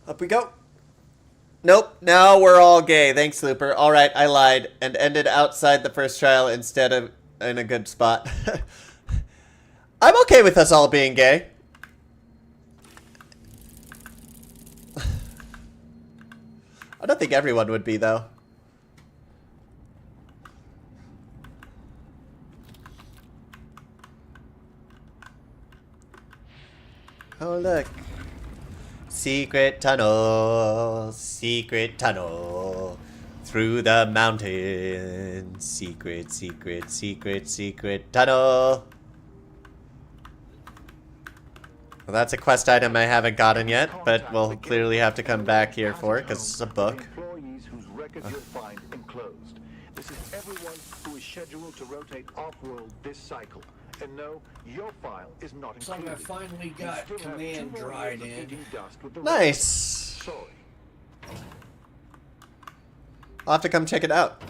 Up we go. Nope, now we're all gay. Thanks, Looper. Alright, I lied and ended outside the first trial instead of in a good spot. I'm okay with us all being gay. I don't think everyone would be, though. Oh, look. Secret tunnel, through the mountain. Secret, secret, secret, secret tunnel. Well, that's a quest item I haven't gotten yet, but we'll clearly have to come back here for it, because it's a book. Employees whose records you'll find enclosed. This is everyone who is scheduled to rotate off-world this cycle. And no, your file is not Looks like included. I finally You got still have command 2 more dried years of in. eating dust with the Nice. Sorry. I'll have to come check it out.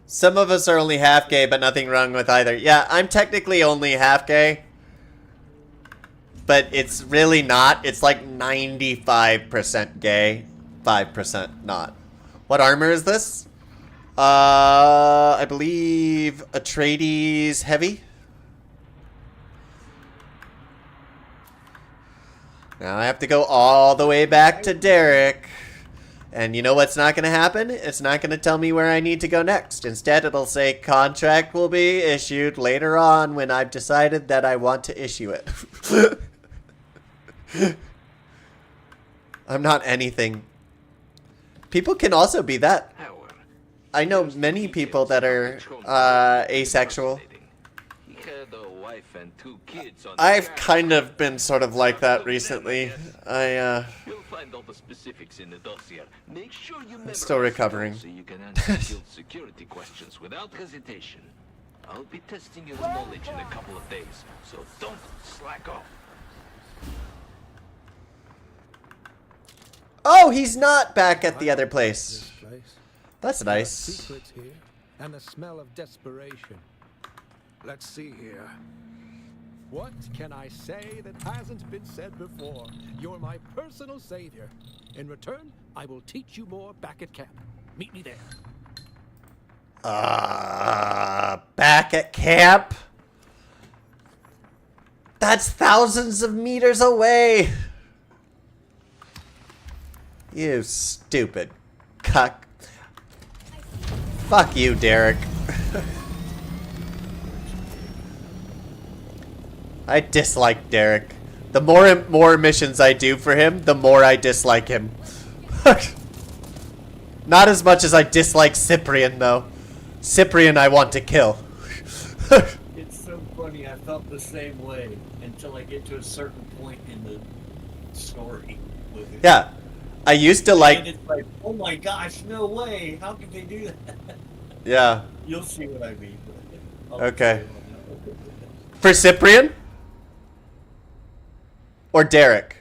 Some of us are only half gay, but nothing wrong with either. Yeah, I'm technically only half gay. But it's really not. It's like 95% gay, 5% not. What armor is this? I believe Atreides Heavy. Now I have to go all the way back to Derek. And you know what's not going to happen? It's not going to tell me where I need to go next. Instead, it'll say contract will be issued later on when I've decided that I want to issue it. I'm not anything. People can also be that. I know many people that are asexual. He had a wife and 2 kids on I've kind of been sort of like that recently. You'll find all the specifics in the dossier. Make sure you still recovering. so you can answer field security questions without hesitation. I'll be testing your knowledge in a couple of days, so don't slack off. Oh, he's not back at the other place. This place. That's There are nice. secrets here, and the smell of desperation. Let's see here. What can I say that hasn't been said before? You're my personal savior. In return, I will teach you more back at camp. Meet me there. Back at camp? That's thousands of meters away. You stupid cuck. Fuck you, Derek. I dislike Derek. The more missions I do for him, the more I dislike him. Not as much as I dislike Cyprian, though. Cyprian I want to kill. It's so funny. I felt the same way until I get to a certain point in the story with it. Yeah. I used to like... And it's like, oh my gosh, no way. How could they do that? Yeah. You'll see what I mean. Okay. For Cyprian? Or Derek?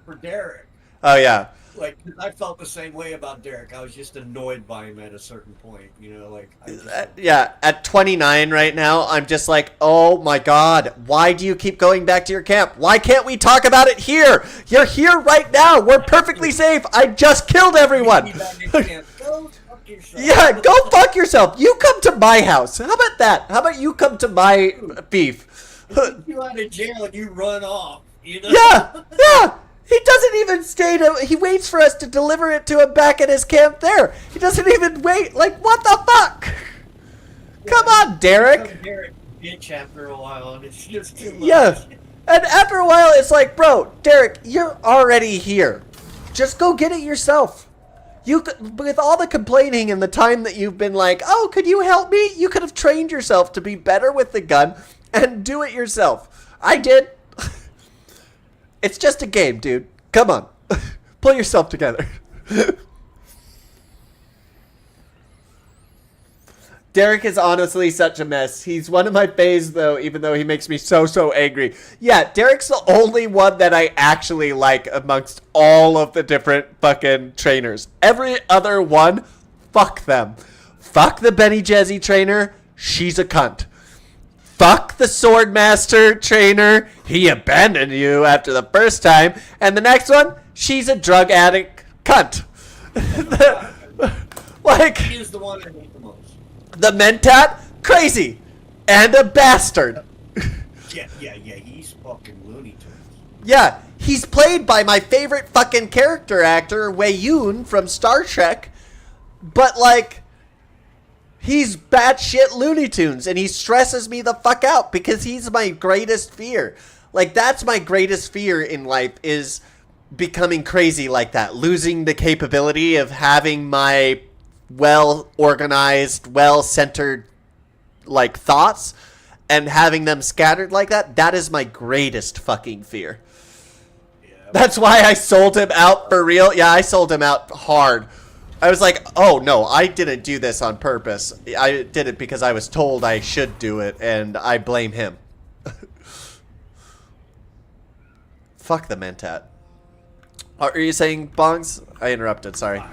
For Derek. Oh, yeah. Like, 'cause I felt the same way about Derek. I was just annoyed by him at a certain point. You know, like... I just, Yeah, at 29 right now, I'm just like, oh my god, why do you keep going back to your camp? Why can't we talk about it here? You're here right now. We're perfectly safe. I just killed everyone. Go fuck yourself. Yeah, go fuck yourself. You come to my house. How about that? How about you come to my beef? You out of jail and you run off. You know? Yeah, yeah. He doesn't even stay to... He waits for us to deliver it to him back at his camp there. He doesn't even wait. Like, what the fuck? Come on, Derek. Derek bitch after a while, and it's just too much. Yeah. And after a while, it's like, bro, Derek, you're already here. Just go get it yourself. You could, with all the complaining and the time that you've been like, oh, could you help me? You could have trained yourself to be better with the gun and do it yourself. I did. It's just a game, dude. Come on. Pull yourself together. Derek is honestly such a mess. He's one of my faves, though, even though he makes me so angry. Yeah, Derek's the only one that I actually like amongst all of the different fucking trainers. Every other one, fuck them. Fuck the Benny Jezzy trainer. She's a cunt. Fuck the Swordmaster trainer. He abandoned you after the first time. And the next one, she's a drug addict cunt. Like, He's the one I hate the most. the Mentat, crazy. And a bastard. Yeah, he's fucking Looney Tunes. Yeah, he's played by my favorite fucking character actor, Wei Yun from Star Trek. But, like... He's batshit Looney Tunes, and he stresses me the fuck out because he's my greatest fear. Like, that's my greatest fear in life, is becoming crazy like that. Losing the capability of having my well-organized, well-centered, like, thoughts and having them scattered like that. That is my greatest fucking fear. Yeah, That's why I sold him out for real. Yeah, I sold him out hard. I was like, oh, no, I didn't do this on purpose. I did it because I was told I should do it, and I blame him. Fuck the Mentat. Are you saying bongs? I interrupted, sorry.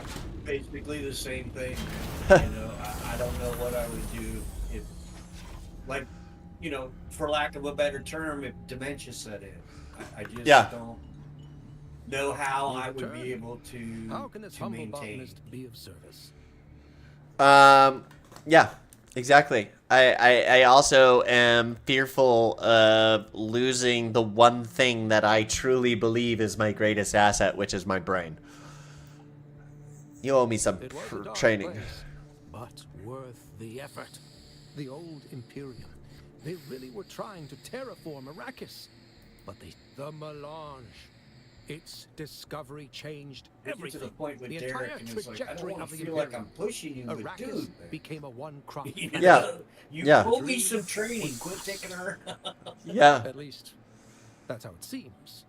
basically the same thing. You know, I don't know what I would do if, like, you know, for lack of a better term, if dementia set in. I just don't know how I would be able to How can this humble maintain. botanist be of service? Yeah, exactly. I also am fearful of losing the one thing that I truly believe is my greatest asset, which is my brain. You owe me some It was a dark training. place, but worth the effort. The old Imperium, they really were trying to terraform Arrakis, but the melange. Its discovery changed everything. To the point with the Derek, entire and it's like, I don't trajectory want of to the feel Imperium. like I'm pushing you, but Arrakis dude, became a one-crop. you Yeah. know, you Yeah. owe me some training. Quit taking her. Yeah. At least, that's how it seems.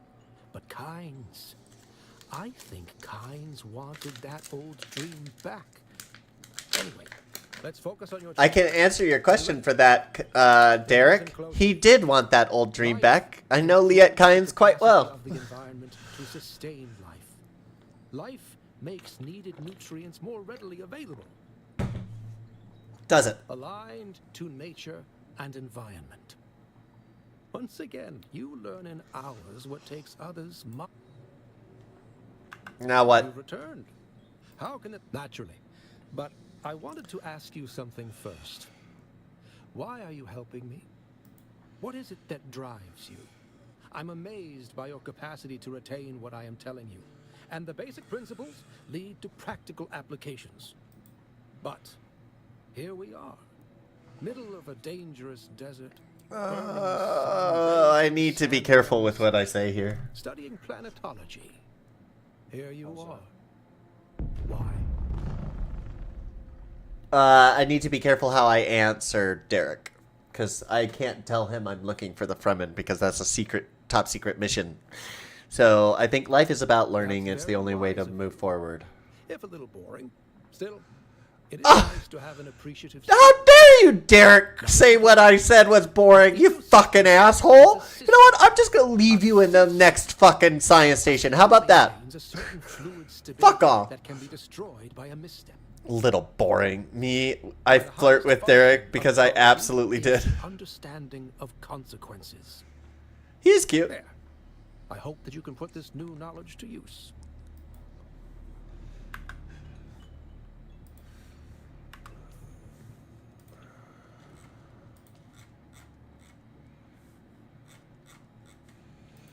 But Kynes, I think Kynes wanted that old dream back. Anyway, let's focus on your. I can answer your question for that, Derek. He did want that old dream back. I know Liet Kynes quite well. Of the environment to sustain life. Life makes needed nutrients more readily available, Does it? aligned to nature and environment. Once again, you learn in hours what takes others months. Now what? You've returned. How can it? Naturally. But I wanted to ask you something first. Why are you helping me? What is it that drives you? I'm amazed by your capacity to retain what I am telling you. And the basic principles lead to practical applications. But here we are, middle of a dangerous desert. I need to be careful with what I say here. Studying planetology. Here you are. Why? I need to be careful how I answer Derek, because I can't tell him I'm looking for the Fremen because that's a secret, top secret mission. So I think life is about learning. It's the only way to move forward. If a little boring, still, it is nice to have an appreciative. How dare you, Derek, say what I said was boring, you fucking asshole! You know what? I'm just gonna leave you in the next fucking science station. How about that? Fuck off. That can be destroyed by a misstep. Little boring. Me, I flirt with Derek because I absolutely did. Understanding of consequences. He's cute. There. I hope that you can put this new knowledge to use.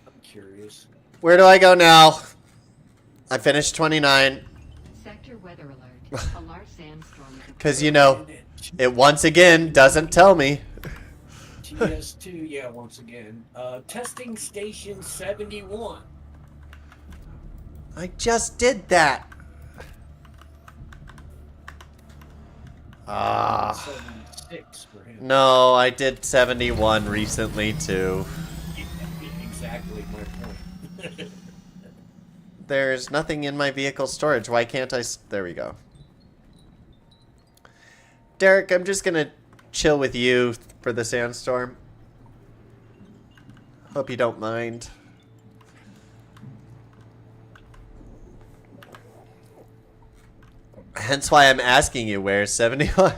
I'm curious. Where do I go now? I finished 29. Sector weather alert. A large sandstorm is Because, you know, it once again doesn't tell me. TS2, yeah, once again. Testing station 71. I just did that. Ah. 76 for him. No, I did 71 recently, too. Exactly my point. There's nothing in my vehicle storage. Why can't I... There we go. Derek, I'm just going to chill with you for the sandstorm. Hope you don't mind. Hence why I'm asking you where's 71.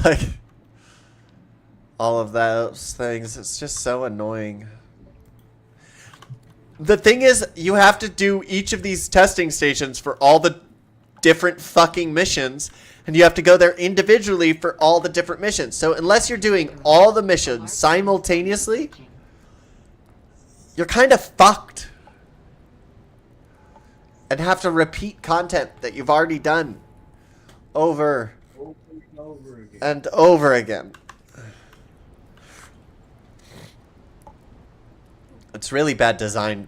Like, all of those things. It's just so annoying. The thing is, you have to do each of these testing stations for all the different fucking missions, and you have to go there individually for all the different missions. So unless you're doing all the missions simultaneously, you're kind of fucked. And have to repeat content that you've already done over and over again. It's really bad design.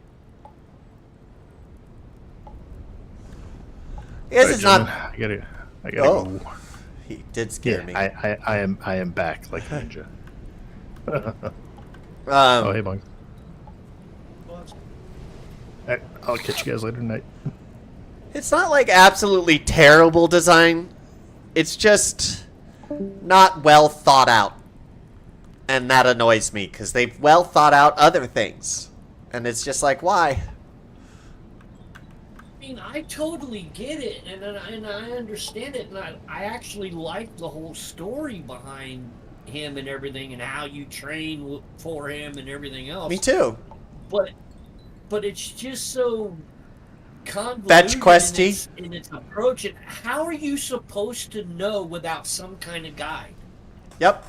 Yes, it's not. I gotta Oh, go. he did scare me. I am back like a ninja. Oh, Um, hey, Bong. I'll catch you guys later tonight. it's not like absolutely terrible design. It's just not well thought out. And that annoys me because they've well thought out other things. And it's just like, why? I mean, I totally get it, and I understand it, and I actually like the whole story behind him and everything, and how you train for him and everything else. Me too. But it's just so convoluted Fetch questy. in its approach. And how are you supposed to know without some kind of guide? Yep.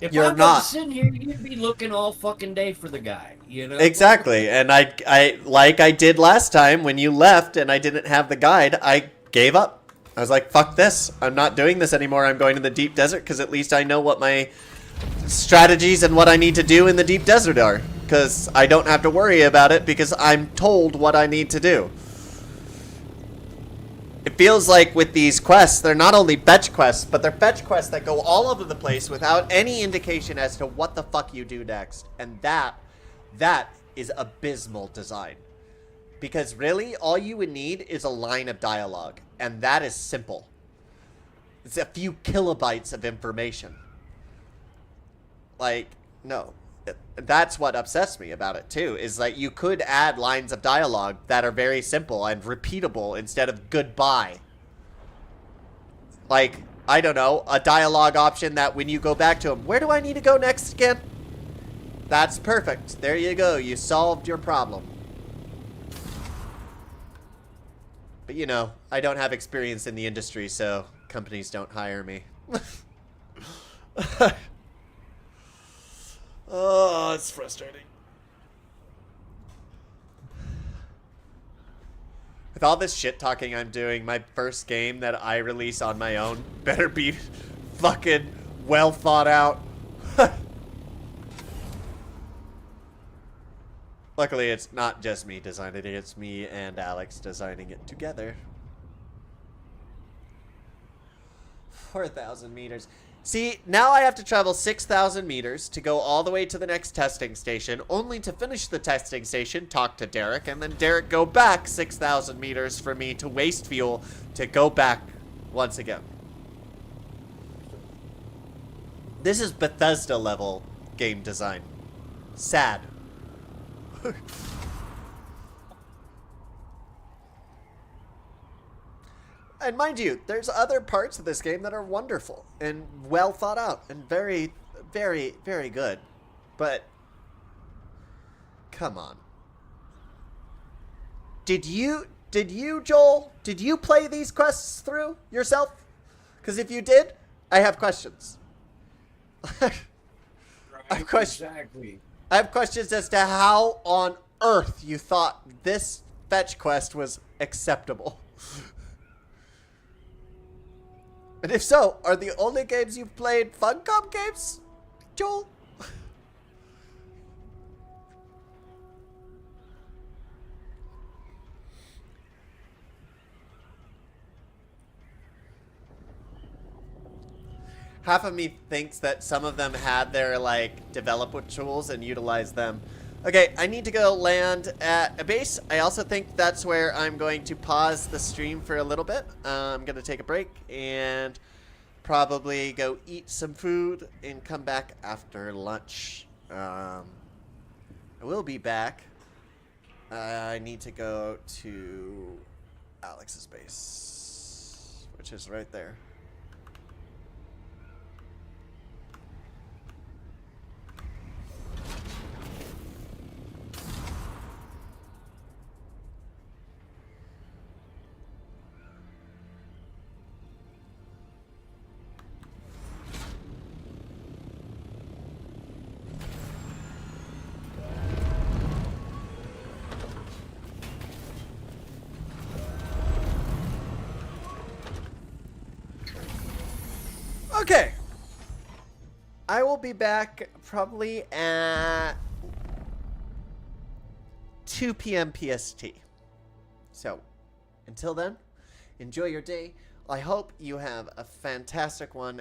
If You're I wasn't not. sitting here, you'd be looking all fucking day for the guy, you know? Exactly. And I like I did last time when you left and I didn't have the guide, I gave up. I was like, fuck this. I'm not doing this anymore. I'm going to the deep desert because at least I know what my strategies and what I need to do in the deep desert are. Because I don't have to worry about it because I'm told what I need to do. It feels like with these quests, they're not only fetch quests, but they're fetch quests that go all over the place without any indication as to what the fuck you do next. And that is abysmal design. Because really, all you would need is a line of dialogue. And that is simple. It's a few kilobytes of information. Like, no. That's what upsets me about it too, is like you could add lines of dialogue that are very simple and repeatable instead of goodbye. Like, I don't know, a dialogue option that when you go back to them, where do I need to go next again? That's perfect. There you go. You solved your problem. But you know, I don't have experience in the industry, so companies don't hire me. Oh, it's frustrating. With all this shit talking I'm doing, my first game that I release on my own better be fucking well thought out. Luckily, it's not just me designing it, it's me and Alex designing it together. 4,000 meters. See, now I have to travel 6,000 meters to go all the way to the next testing station, only to finish the testing station, talk to Derek, and then Derek go back 6,000 meters for me to waste fuel to go back once again. This is Bethesda level game design. Sad. And mind you, there's other parts of this game that are wonderful and well thought out and very, very, very good. But, come on. Did you, Joel, did you play these quests through yourself? Because if you did, I have questions. I have questions. Exactly. I have questions as to how on earth you thought this fetch quest was acceptable. And if so, are the only games you've played Funcom games, Joel? Half of me thinks that some of them had their, like, developer tools and utilized them. Okay, I need to go land at a base. I also think that's where I'm going to pause the stream for a little bit. I'm going to take a break and probably go eat some food and come back after lunch. I will be back. I need to go to Alex's base, which is right there. Okay. I will be back probably at 2 p.m. PST. So, until then, enjoy your day. I hope you have a fantastic one.